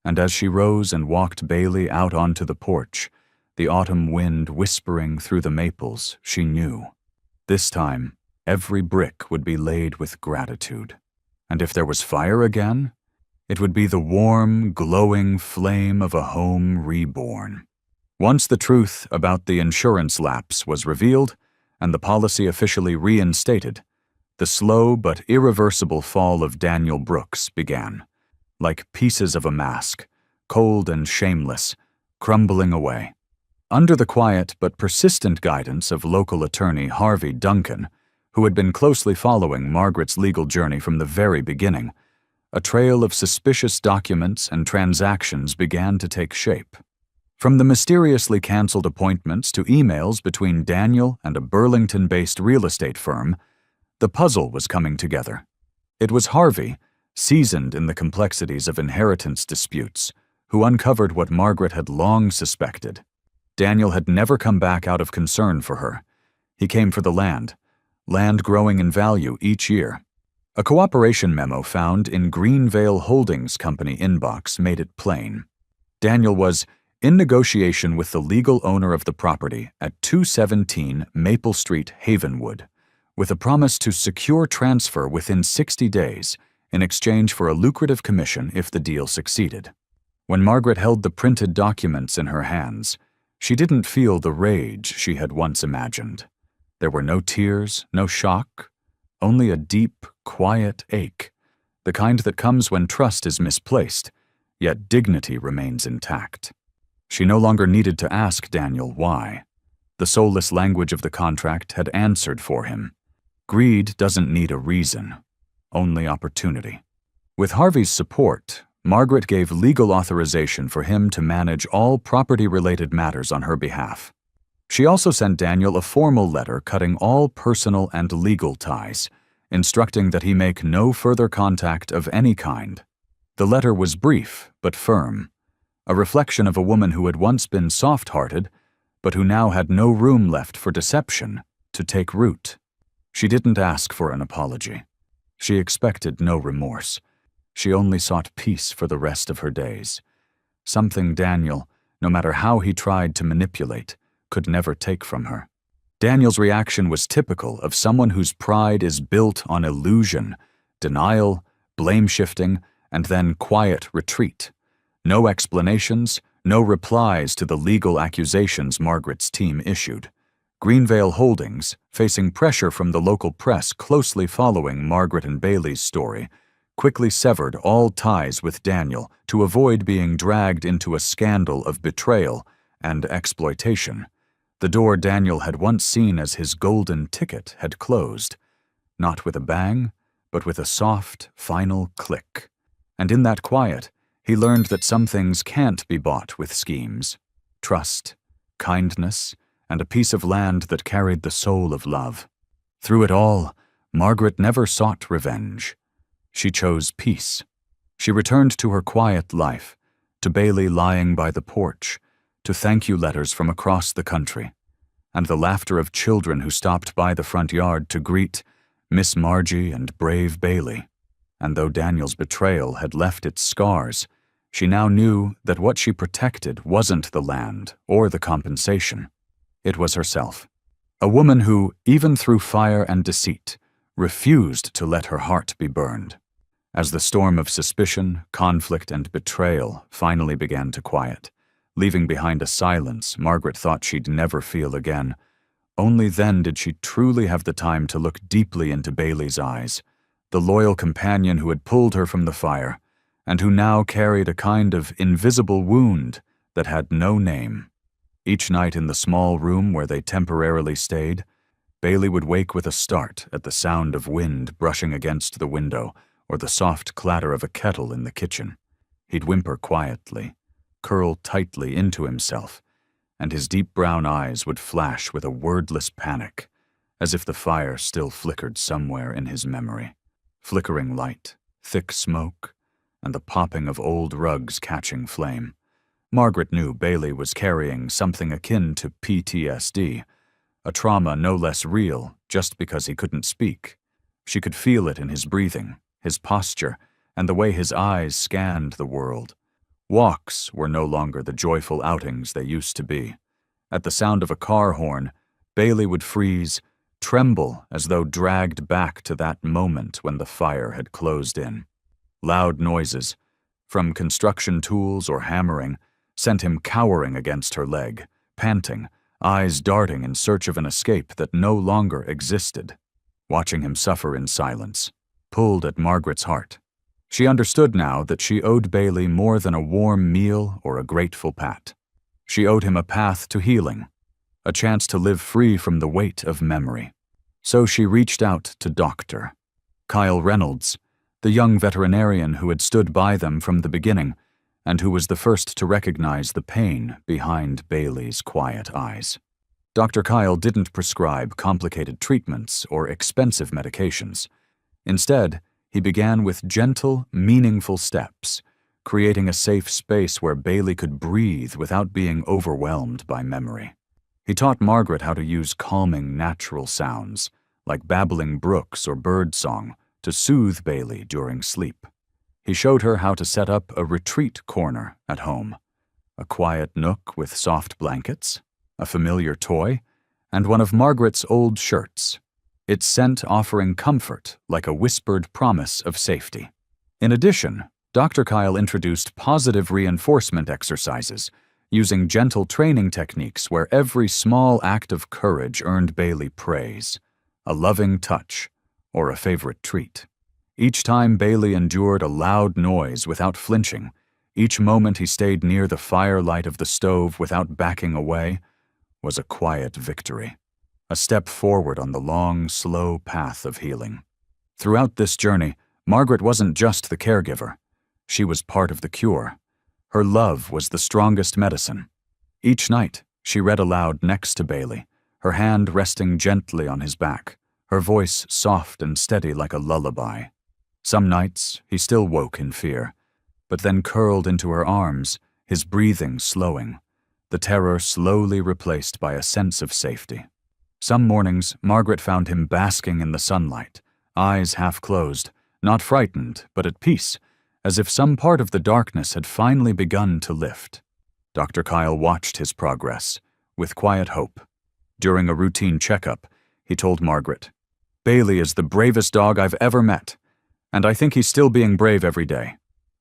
And as she rose and walked Bailey out onto the porch, the autumn wind whispering through the maples, she knew. This time, every brick would be laid with gratitude. And if there was fire again, it would be the warm, glowing flame of a home reborn. Once the truth about the insurance lapse was revealed and the policy officially reinstated, the slow but irreversible fall of Daniel Brooks began, like pieces of a mask, cold and shameless, crumbling away. Under the quiet but persistent guidance of local attorney Harvey Duncan, who had been closely following Margaret's legal journey from the very beginning, a trail of suspicious documents and transactions began to take shape. From the mysteriously canceled appointments to emails between Daniel and a Burlington-based real estate firm, the puzzle was coming together. It was Harvey, seasoned in the complexities of inheritance disputes, who uncovered what Margaret had long suspected. Daniel had never come back out of concern for her. He came for the land growing in value each year. A cooperation memo found in Greenvale Holdings Company inbox made it plain. Daniel was in negotiation with the legal owner of the property at 217 Maple Street, Havenwood, with a promise to secure transfer within 60 days in exchange for a lucrative commission if the deal succeeded. When Margaret held the printed documents in her hands, she didn't feel the rage she had once imagined. There were no tears, no shock, only a deep, quiet ache, the kind that comes when trust is misplaced, yet dignity remains intact. She no longer needed to ask Daniel why. The soulless language of the contract had answered for him. Greed doesn't need a reason, only opportunity. With Harvey's support, Margaret gave legal authorization for him to manage all property-related matters on her behalf. She also sent Daniel a formal letter cutting all personal and legal ties, instructing that he make no further contact of any kind. The letter was brief but firm, a reflection of a woman who had once been soft-hearted, but who now had no room left for deception to take root. She didn't ask for an apology. She expected no remorse. She only sought peace for the rest of her days, something Daniel, no matter how he tried to manipulate, could never take from her. Daniel's reaction was typical of someone whose pride is built on illusion, Denial, blame-shifting, and then quiet retreat. No explanations, no replies to the legal accusations Margaret's team issued. Greenvale Holdings, facing pressure from the local press closely following Margaret and Bailey's story, quickly severed all ties with Daniel to avoid being dragged into a scandal of betrayal and exploitation. The door Daniel had once seen as his golden ticket had closed, not with a bang, but with a soft, final click. And in that quiet, he learned that some things can't be bought with schemes. Trust, kindness, and a piece of land that carried the soul of love. Through it all, Margaret never sought revenge. She chose peace. She returned to her quiet life, to Bailey lying by the porch, to thank-you letters from across the country, and the laughter of children who stopped by the front yard to greet Miss Margie and brave Bailey. And though Daniel's betrayal had left its scars, she now knew that what she protected wasn't the land or the compensation. It was herself. A woman who, even through fire and deceit, refused to let her heart be burned. As the storm of suspicion, conflict, and betrayal finally began to quiet, leaving behind a silence Margaret thought she'd never feel again, only then did she truly have the time to look deeply into Bailey's eyes, the loyal companion who had pulled her from the fire, and who now carried a kind of invisible wound that had no name. Each night in the small room where they temporarily stayed, Bailey would wake with a start at the sound of wind brushing against the window or the soft clatter of a kettle in the kitchen. He'd whimper quietly, curl tightly into himself, and his deep brown eyes would flash with a wordless panic, as if the fire still flickered somewhere in his memory. Flickering light, thick smoke, and the popping of old rugs catching flame. Margaret knew Bailey was carrying something akin to PTSD, a trauma no less real just because he couldn't speak. She could feel it in his breathing, his posture, and the way his eyes scanned the world. Walks were no longer the joyful outings they used to be. At the sound of a car horn, Bailey would freeze, tremble as though dragged back to that moment when the fire had closed in. Loud noises, from construction tools or hammering, sent him cowering against her leg, panting, eyes darting in search of an escape that no longer existed. Watching him suffer in silence pulled at Margaret's heart. She understood now that she owed Bailey more than a warm meal or a grateful pat. She owed him a path to healing, a chance to live free from the weight of memory. So she reached out to Dr. Kyle Reynolds, the young veterinarian who had stood by them from the beginning and who was the first to recognize the pain behind Bailey's quiet eyes. Dr. Kyle didn't prescribe complicated treatments or expensive medications. Instead, he began with gentle, meaningful steps, creating a safe space where Bailey could breathe without being overwhelmed by memory. He taught Margaret how to use calming, natural sounds, like babbling brooks or birdsong, to soothe Bailey during sleep. He showed her how to set up a retreat corner at home, a quiet nook with soft blankets, a familiar toy, and one of Margaret's old shirts, its scent offering comfort like a whispered promise of safety. In addition, Dr. Kyle introduced positive reinforcement exercises, using gentle training techniques where every small act of courage earned Bailey praise, a loving touch, or a favorite treat. Each time Bailey endured a loud noise without flinching, each moment he stayed near the firelight of the stove without backing away, was a quiet victory, a step forward on the long, slow path of healing. Throughout this journey, Margaret wasn't just the caregiver. She was part of the cure. Her love was the strongest medicine. Each night, she read aloud next to Bailey, her hand resting gently on his back, her voice soft and steady like a lullaby. Some nights, he still woke in fear, but then curled into her arms, his breathing slowing, the terror slowly replaced by a sense of safety. Some mornings, Margaret found him basking in the sunlight, eyes half closed, not frightened, but at peace, as if some part of the darkness had finally begun to lift. Dr. Kyle watched his progress, with quiet hope. During a routine checkup, he told Margaret, "Bailey is the bravest dog I've ever met. And I think he's still being brave every day.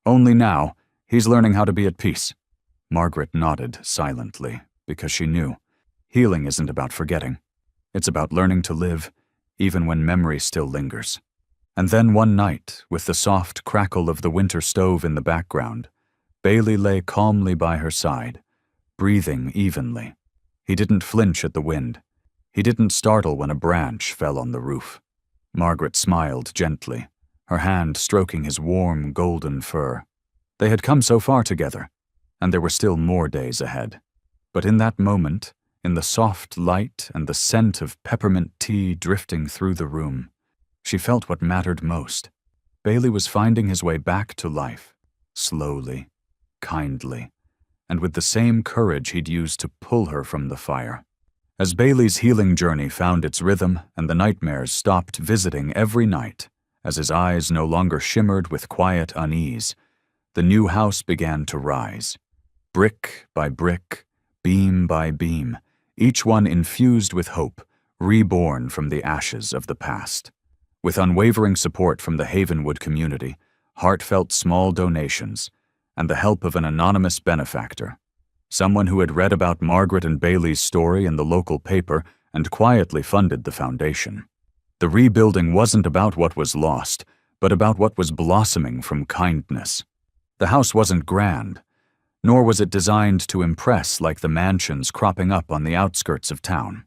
Only now, he's learning how to be at peace." Margaret nodded silently, because she knew healing isn't about forgetting. It's about learning to live, even when memory still lingers. And then one night, with the soft crackle of the winter stove in the background, Bailey lay calmly by her side, breathing evenly. He didn't flinch at the wind. He didn't startle when a branch fell on the roof. Margaret smiled gently, her hand stroking his warm, golden fur. They had come so far together, and there were still more days ahead. But in that moment, in the soft light and the scent of peppermint tea drifting through the room, she felt what mattered most. Bailey was finding his way back to life, slowly, kindly, and with the same courage he'd used to pull her from the fire. As Bailey's healing journey found its rhythm and the nightmares stopped visiting every night, as his eyes no longer shimmered with quiet unease, the new house began to rise. Brick by brick, beam by beam, each one infused with hope, reborn from the ashes of the past. With unwavering support from the Havenwood community, heartfelt small donations, and the help of an anonymous benefactor, someone who had read about Margaret and Bailey's story in the local paper and quietly funded the foundation. The rebuilding wasn't about what was lost, but about what was blossoming from kindness. The house wasn't grand, nor was it designed to impress like the mansions cropping up on the outskirts of town.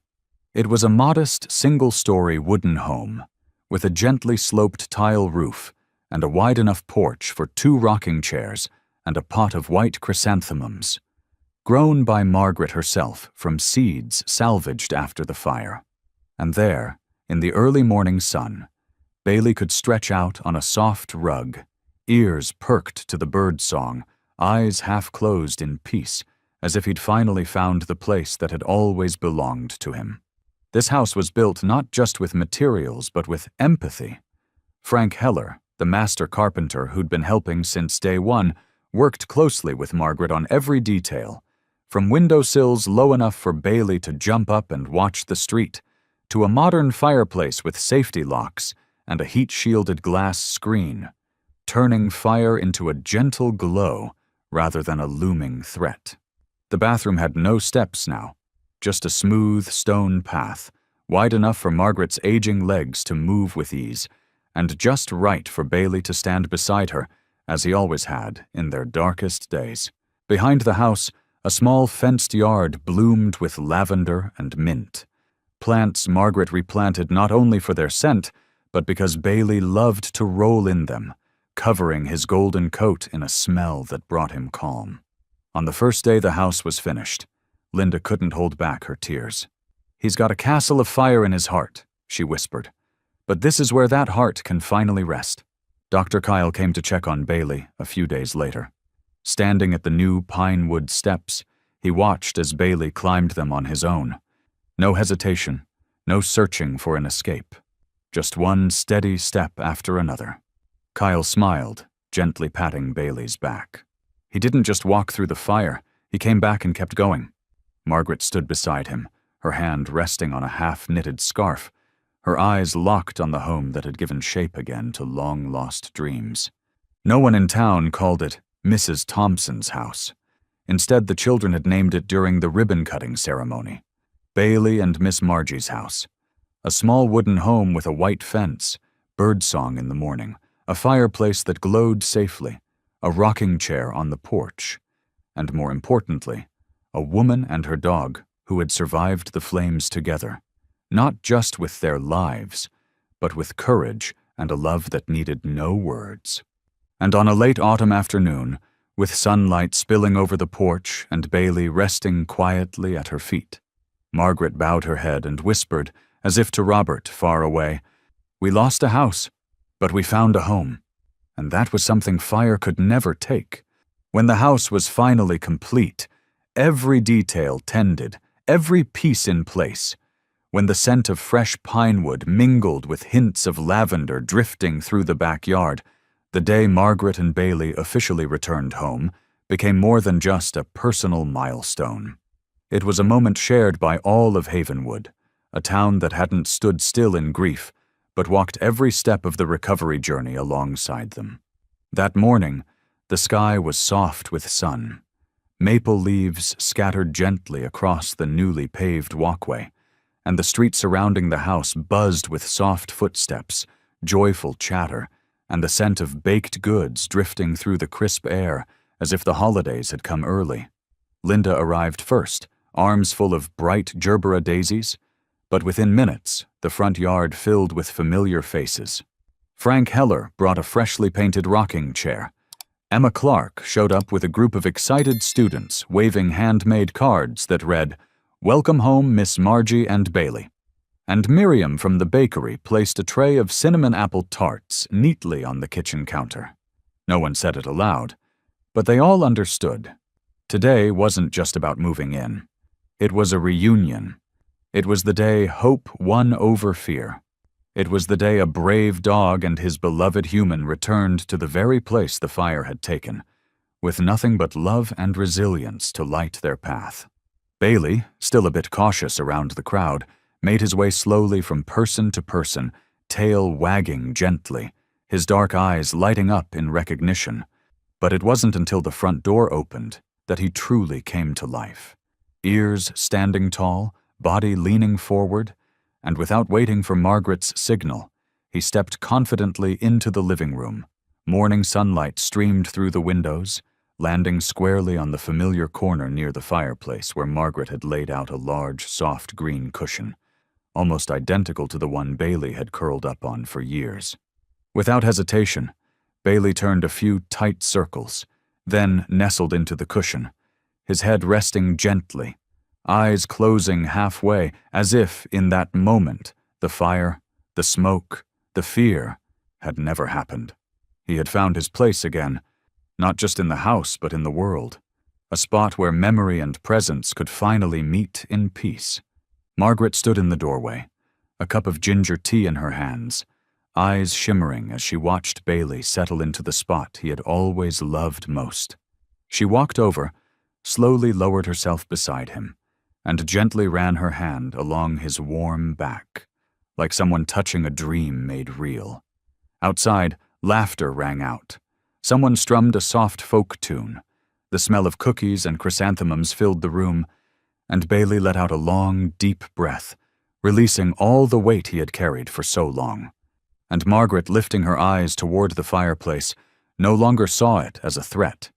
It was a modest, single-story wooden home, with a gently sloped tile roof and a wide enough porch for 2 rocking chairs and a pot of white chrysanthemums, grown by Margaret herself from seeds salvaged after the fire. And there, in the early morning sun, Bailey could stretch out on a soft rug, ears perked to the bird song, eyes half closed in peace, as if he'd finally found the place that had always belonged to him. This house was built not just with materials, but with empathy. Frank Heller, the master carpenter who'd been helping since day one, worked closely with Margaret on every detail, from windowsills low enough for Bailey to jump up and watch the street, to a modern fireplace with safety locks and a heat-shielded glass screen, turning fire into a gentle glow rather than a looming threat. The bathroom had no steps now, just a smooth stone path, wide enough for Margaret's aging legs to move with ease, and just right for Bailey to stand beside her, as he always had in their darkest days. Behind the house, a small fenced yard bloomed with lavender and mint, plants Margaret replanted not only for their scent, but because Bailey loved to roll in them, covering his golden coat in a smell that brought him calm. On the first day the house was finished, Linda couldn't hold back her tears. "He's got a castle of fire in his heart," she whispered. "But this is where that heart can finally rest." Dr. Kyle came to check on Bailey a few days later. Standing at the new pine wood steps, he watched as Bailey climbed them on his own. No hesitation, no searching for an escape. Just one steady step after another. Kyle smiled, gently patting Bailey's back. He didn't just walk through the fire, he came back and kept going. Margaret stood beside him, her hand resting on a half-knitted scarf, her eyes locked on the home that had given shape again to long-lost dreams. No one in town called it Mrs. Thompson's house. Instead, the children had named it during the ribbon-cutting ceremony. Bailey and Miss Margie's house. A small wooden home with a white fence, birdsong in the morning, a fireplace that glowed safely, a rocking chair on the porch, and more importantly, a woman and her dog who had survived the flames together, not just with their lives, but with courage and a love that needed no words. And on a late autumn afternoon, with sunlight spilling over the porch and Bailey resting quietly at her feet, Margaret bowed her head and whispered, as if to Robert far away, "We lost a house, but we found a home." And that was something fire could never take. When the house was finally complete, every detail tended, every piece in place, when the scent of fresh pine wood mingled with hints of lavender drifting through the backyard, the day Margaret and Bailey officially returned home became more than just a personal milestone. It was a moment shared by all of Havenwood, a town that hadn't stood still in grief, but walked every step of the recovery journey alongside them. That morning, the sky was soft with sun. Maple leaves scattered gently across the newly paved walkway, and the street surrounding the house buzzed with soft footsteps, joyful chatter, and the scent of baked goods drifting through the crisp air as if the holidays had come early. Linda arrived first, arms full of bright gerbera daisies, but within minutes, the front yard filled with familiar faces. Frank Heller brought a freshly painted rocking chair. Emma Clark showed up with a group of excited students waving handmade cards that read, "Welcome home, Miss Margie and Bailey." And Miriam from the bakery placed a tray of cinnamon apple tarts neatly on the kitchen counter. No one said it aloud, but they all understood. Today wasn't just about moving in. It was a reunion. It was the day hope won over fear. It was the day a brave dog and his beloved human returned to the very place the fire had taken, with nothing but love and resilience to light their path. Bailey, still a bit cautious around the crowd, made his way slowly from person to person, tail wagging gently, his dark eyes lighting up in recognition. But it wasn't until the front door opened that he truly came to life. Ears standing tall, body leaning forward, and without waiting for Margaret's signal, he stepped confidently into the living room. Morning sunlight streamed through the windows, landing squarely on the familiar corner near the fireplace where Margaret had laid out a large, soft green cushion, almost identical to the one Bailey had curled up on for years. Without hesitation, Bailey turned a few tight circles, then nestled into the cushion, his head resting gently, eyes closing halfway, as if, in that moment, the fire, the smoke, the fear had never happened. He had found his place again, not just in the house but in the world, a spot where memory and presence could finally meet in peace. Margaret stood in the doorway, a cup of ginger tea in her hands, eyes shimmering as she watched Bailey settle into the spot he had always loved most. She walked over, slowly lowered herself beside him, and gently ran her hand along his warm back, like someone touching a dream made real. Outside, laughter rang out. Someone strummed a soft folk tune. The smell of cookies and chrysanthemums filled the room, and Bailey let out a long, deep breath, releasing all the weight he had carried for so long. And Margaret, lifting her eyes toward the fireplace, no longer saw it as a threat.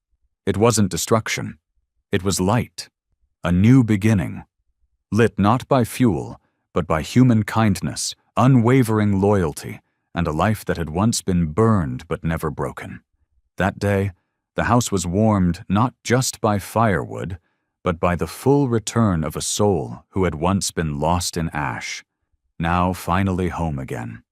It wasn't destruction. It was light. A new beginning, lit not by fuel, but by human kindness, unwavering loyalty, and a life that had once been burned but never broken. That day, the house was warmed not just by firewood, but by the full return of a soul who had once been lost in ash, now finally home again.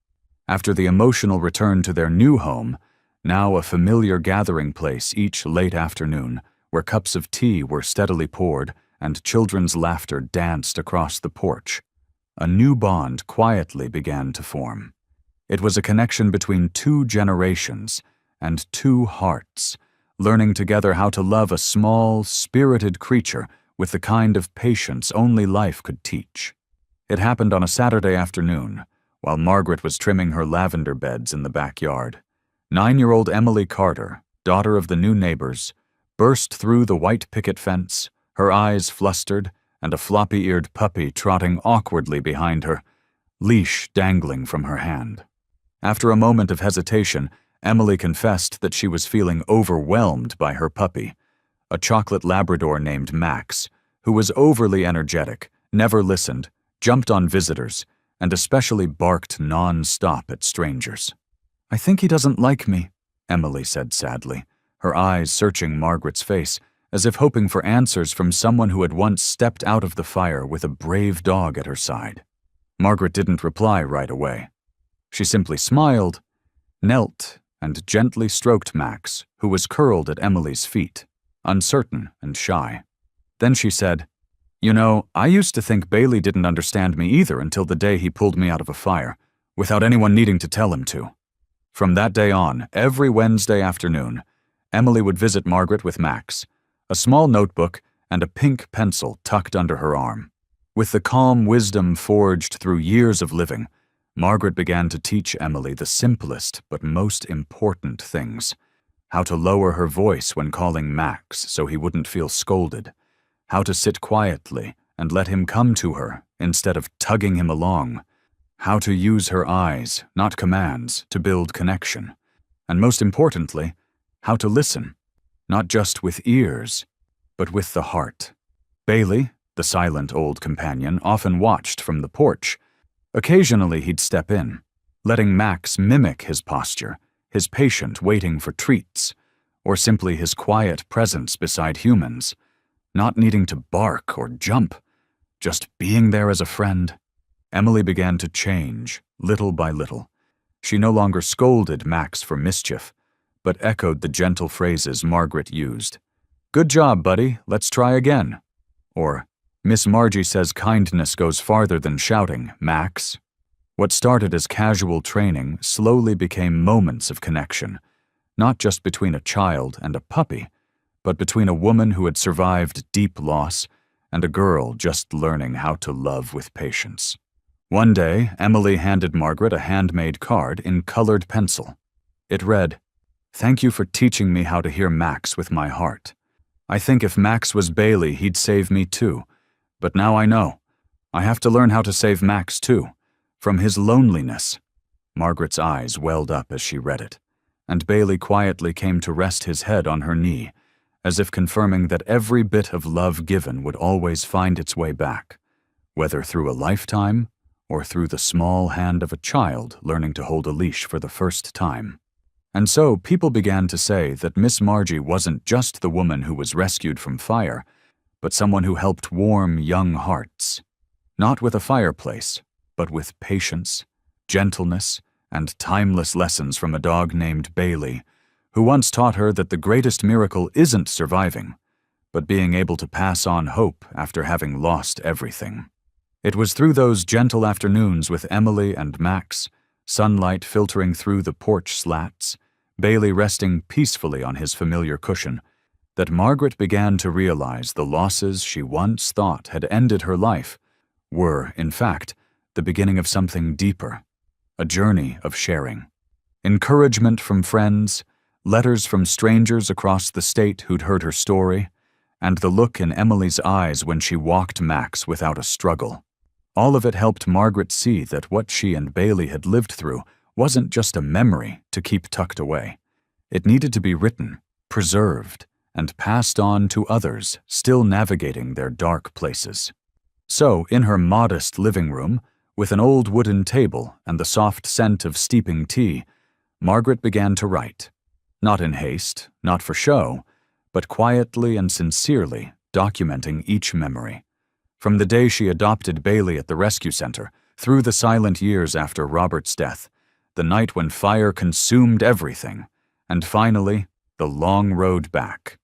After the emotional return to their new home, now a familiar gathering place each late afternoon, where cups of tea were steadily poured, and children's laughter danced across the porch, a new bond quietly began to form. It was a connection between two generations and two hearts, learning together how to love a small, spirited creature with the kind of patience only life could teach. It happened on a Saturday afternoon, while Margaret was trimming her lavender beds in the backyard. 9-year-old Emily Carter, daughter of the new neighbors, burst through the white picket fence, her eyes flustered, and a floppy-eared puppy trotting awkwardly behind her, leash dangling from her hand. After a moment of hesitation, Emily confessed that she was feeling overwhelmed by her puppy, a chocolate Labrador named Max, who was overly energetic, never listened, jumped on visitors, and especially barked non-stop at strangers. "I think he doesn't like me," Emily said sadly, her eyes searching Margaret's face, as if hoping for answers from someone who had once stepped out of the fire with a brave dog at her side. Margaret didn't reply right away. She simply smiled, knelt, and gently stroked Max, who was curled at Emily's feet, uncertain and shy. Then she said, "You know, I used to think Bailey didn't understand me either until the day he pulled me out of a fire, without anyone needing to tell him to." From that day on, every Wednesday afternoon, Emily would visit Margaret with Max, a small notebook and a pink pencil tucked under her arm. With the calm wisdom forged through years of living, Margaret began to teach Emily the simplest but most important things. How to lower her voice when calling Max so he wouldn't feel scolded. How to sit quietly and let him come to her instead of tugging him along. How to use her eyes, not commands, to build connection. And most importantly, how to listen, not just with ears, but with the heart. Bailey, the silent old companion, often watched from the porch. Occasionally he'd step in, letting Max mimic his posture, his patient waiting for treats, or simply his quiet presence beside humans, not needing to bark or jump, just being there as a friend. Emily began to change, little by little. She no longer scolded Max for mischief, but echoed the gentle phrases Margaret used. "Good job, buddy, let's try again." Or, "Miss Margie says kindness goes farther than shouting, Max." What started as casual training slowly became moments of connection, not just between a child and a puppy, but between a woman who had survived deep loss and a girl just learning how to love with patience. One day, Emily handed Margaret a handmade card in colored pencil. It read, "Thank you for teaching me how to hear Max with my heart. I think if Max was Bailey, he'd save me too. But now I know. I have to learn how to save Max too, from his loneliness." Margaret's eyes welled up as she read it, and Bailey quietly came to rest his head on her knee, as if confirming that every bit of love given would always find its way back, whether through a lifetime or through the small hand of a child learning to hold a leash for the first time. And so people began to say that Miss Margie wasn't just the woman who was rescued from fire, but someone who helped warm young hearts, not with a fireplace, but with patience, gentleness, and timeless lessons from a dog named Bailey, who once taught her that the greatest miracle isn't surviving, but being able to pass on hope after having lost everything. It was through those gentle afternoons with Emily and Max, sunlight filtering through the porch slats, Bailey resting peacefully on his familiar cushion, that Margaret began to realize the losses she once thought had ended her life were, in fact, the beginning of something deeper, a journey of sharing. Encouragement from friends, letters from strangers across the state who'd heard her story, and the look in Emily's eyes when she walked Max without a struggle. All of it helped Margaret see that what she and Bailey had lived through wasn't just a memory to keep tucked away. It needed to be written, preserved, and passed on to others still navigating their dark places. So, in her modest living room, with an old wooden table and the soft scent of steeping tea, Margaret began to write. Not in haste, not for show, but quietly and sincerely documenting each memory. From the day she adopted Bailey at the rescue center, through the silent years after Robert's death, the night when fire consumed everything, and finally, the long road back.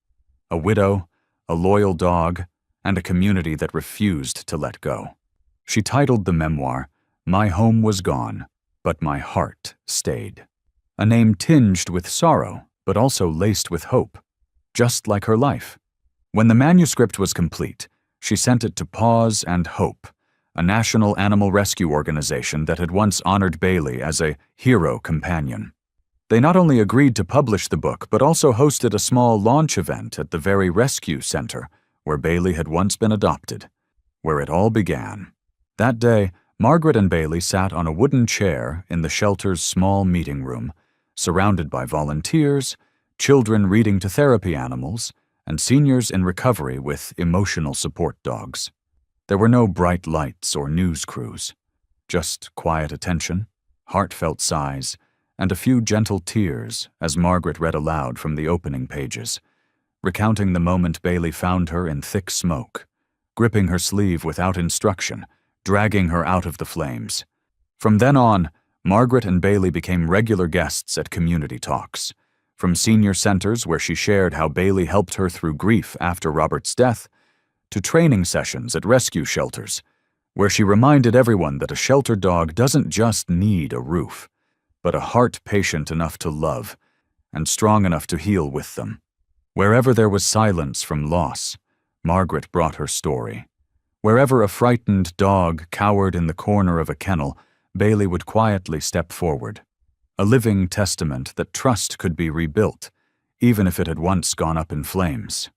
A widow, a loyal dog, and a community that refused to let go. She titled the memoir, "My Home Was Gone, But My Heart Stayed." A name tinged with sorrow, but also laced with hope, just like her life. When the manuscript was complete, she sent it to Paws and Hope, a national animal rescue organization that had once honored Bailey as a hero companion. They not only agreed to publish the book, but also hosted a small launch event at the very rescue center where Bailey had once been adopted, where it all began. That day, Margaret and Bailey sat on a wooden chair in the shelter's small meeting room, surrounded by volunteers, children reading to therapy animals, and seniors in recovery with emotional support dogs. There were no bright lights or news crews, just quiet attention, heartfelt sighs, and a few gentle tears as Margaret read aloud from the opening pages, recounting the moment Bailey found her in thick smoke, gripping her sleeve without instruction, dragging her out of the flames. From then on, Margaret and Bailey became regular guests at community talks, from senior centers where she shared how Bailey helped her through grief after Robert's death, to training sessions at rescue shelters, where she reminded everyone that a shelter dog doesn't just need a roof, but a heart patient enough to love and strong enough to heal with them. Wherever there was silence from loss, Margaret brought her story. Wherever a frightened dog cowered in the corner of a kennel, Bailey would quietly step forward, a living testament that trust could be rebuilt, even if it had once gone up in flames.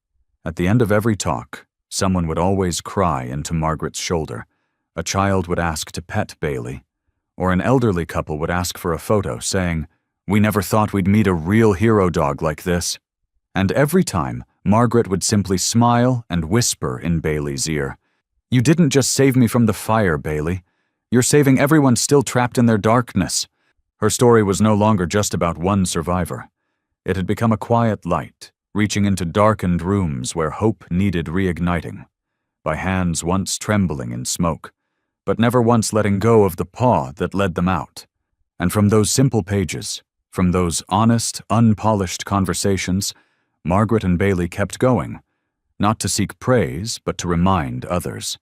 At the end of every talk, someone would always cry into Margaret's shoulder, a child would ask to pet Bailey, or an elderly couple would ask for a photo, saying, "We never thought we'd meet a real hero dog like this." And every time, Margaret would simply smile and whisper in Bailey's ear, "You didn't just save me from the fire, Bailey. You're saving everyone still trapped in their darkness." Her story was no longer just about one survivor. It had become a quiet light, reaching into darkened rooms where hope needed reigniting, by hands once trembling in smoke, but never once letting go of the paw that led them out. And from those simple pages, from those honest, unpolished conversations, Margaret and Bailey kept going, not to seek praise, but to remind others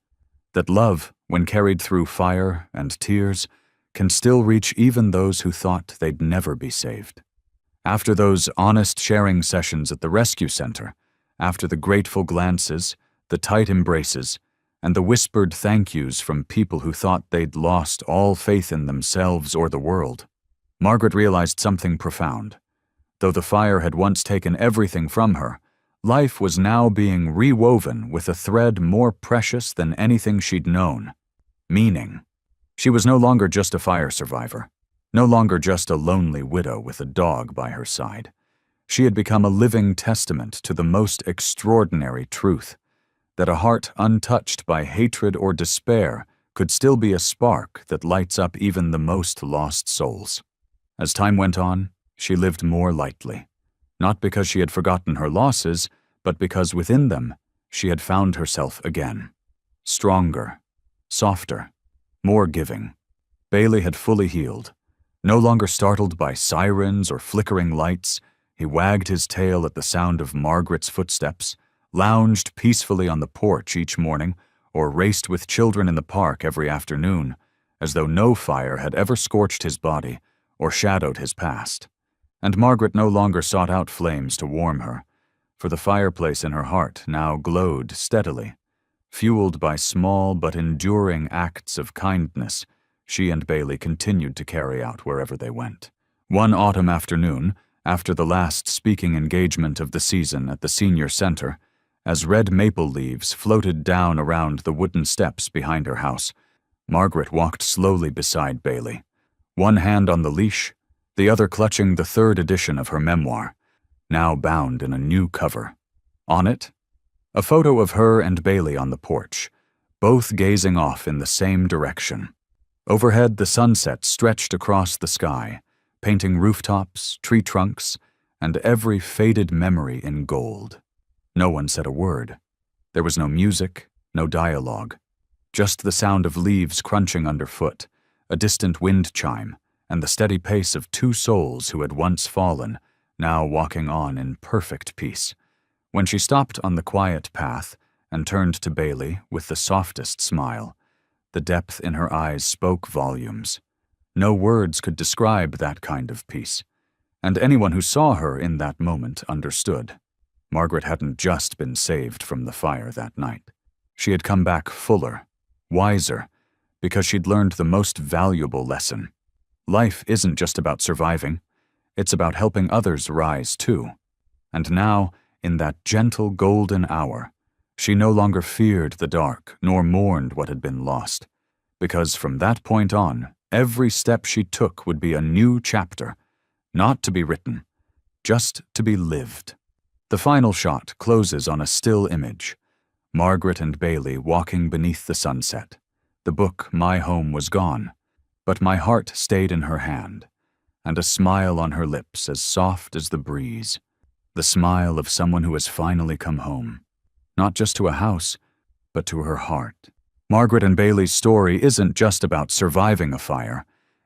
that love, when carried through fire and tears, can still reach even those who thought they'd never be saved. After those honest sharing sessions at the rescue center, after the grateful glances, the tight embraces, and the whispered thank yous from people who thought they'd lost all faith in themselves or the world, Margaret realized something profound. Though the fire had once taken everything from her, life was now being rewoven with a thread more precious than anything she'd known: meaning. She was no longer just a fire survivor, no longer just a lonely widow with a dog by her side. She had become a living testament to the most extraordinary truth, that a heart untouched by hatred or despair could still be a spark that lights up even the most lost souls. As time went on, she lived more lightly, not because she had forgotten her losses, but because within them she had found herself again. Stronger, softer, more giving. Bailey had fully healed. No longer startled by sirens or flickering lights, he wagged his tail at the sound of Margaret's footsteps, lounged peacefully on the porch each morning, or raced with children in the park every afternoon, as though no fire had ever scorched his body or shadowed his past. And Margaret no longer sought out flames to warm her, for the fireplace in her heart now glowed steadily. Fueled by small but enduring acts of kindness, she and Bailey continued to carry out wherever they went. One autumn afternoon, after the last speaking engagement of the season at the senior center, as red maple leaves floated down around the wooden steps behind her house, Margaret walked slowly beside Bailey, one hand on the leash, the other clutching the third edition of her memoir, now bound in a new cover. On it, a photo of her and Bailey on the porch, both gazing off in the same direction. Overhead, the sunset stretched across the sky, painting rooftops, tree trunks, and every faded memory in gold. No one said a word. There was no music, no dialogue, just the sound of leaves crunching underfoot, a distant wind chime, and the steady pace of two souls who had once fallen, now walking on in perfect peace. When she stopped on the quiet path and turned to Bailey with the softest smile, the depth in her eyes spoke volumes. No words could describe that kind of peace, and anyone who saw her in that moment understood. Margaret hadn't just been saved from the fire that night. She had come back fuller, wiser, because she'd learned the most valuable lesson. Life isn't just about surviving, it's about helping others rise too. And now, in that gentle golden hour, she no longer feared the dark nor mourned what had been lost, because from that point on, every step she took would be a new chapter, not to be written, just to be lived. The final shot closes on a still image, Margaret and Bailey walking beneath the sunset. The book, My Home, was gone, but my heart stayed in her hand, and a smile on her lips as soft as the breeze, the smile of someone who has finally come home, not just to a house, but to her heart. Margaret and Bailey's story isn't just about surviving a fire.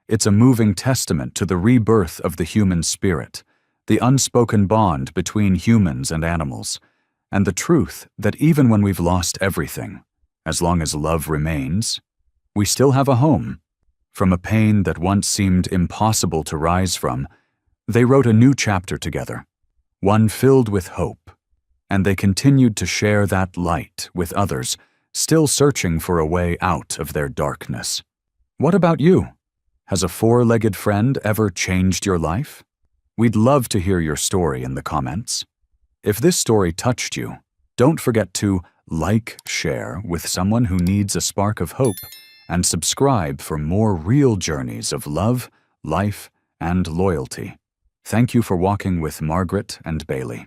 It's a moving testament to the rebirth of the human spirit, the unspoken bond between humans and animals, and the truth that even when we've lost everything, as long as love remains, we still have a home. From a pain that once seemed impossible to rise from, they wrote a new chapter together, one filled with hope, and they continued to share that light with others, still searching for a way out of their darkness. What about you? Has a four-legged friend ever changed your life? We'd love to hear your story in the comments. If this story touched you, don't forget to share with someone who needs a spark of hope, and subscribe for more real journeys of love, life, and loyalty. Thank you for walking with Margaret and Bailey.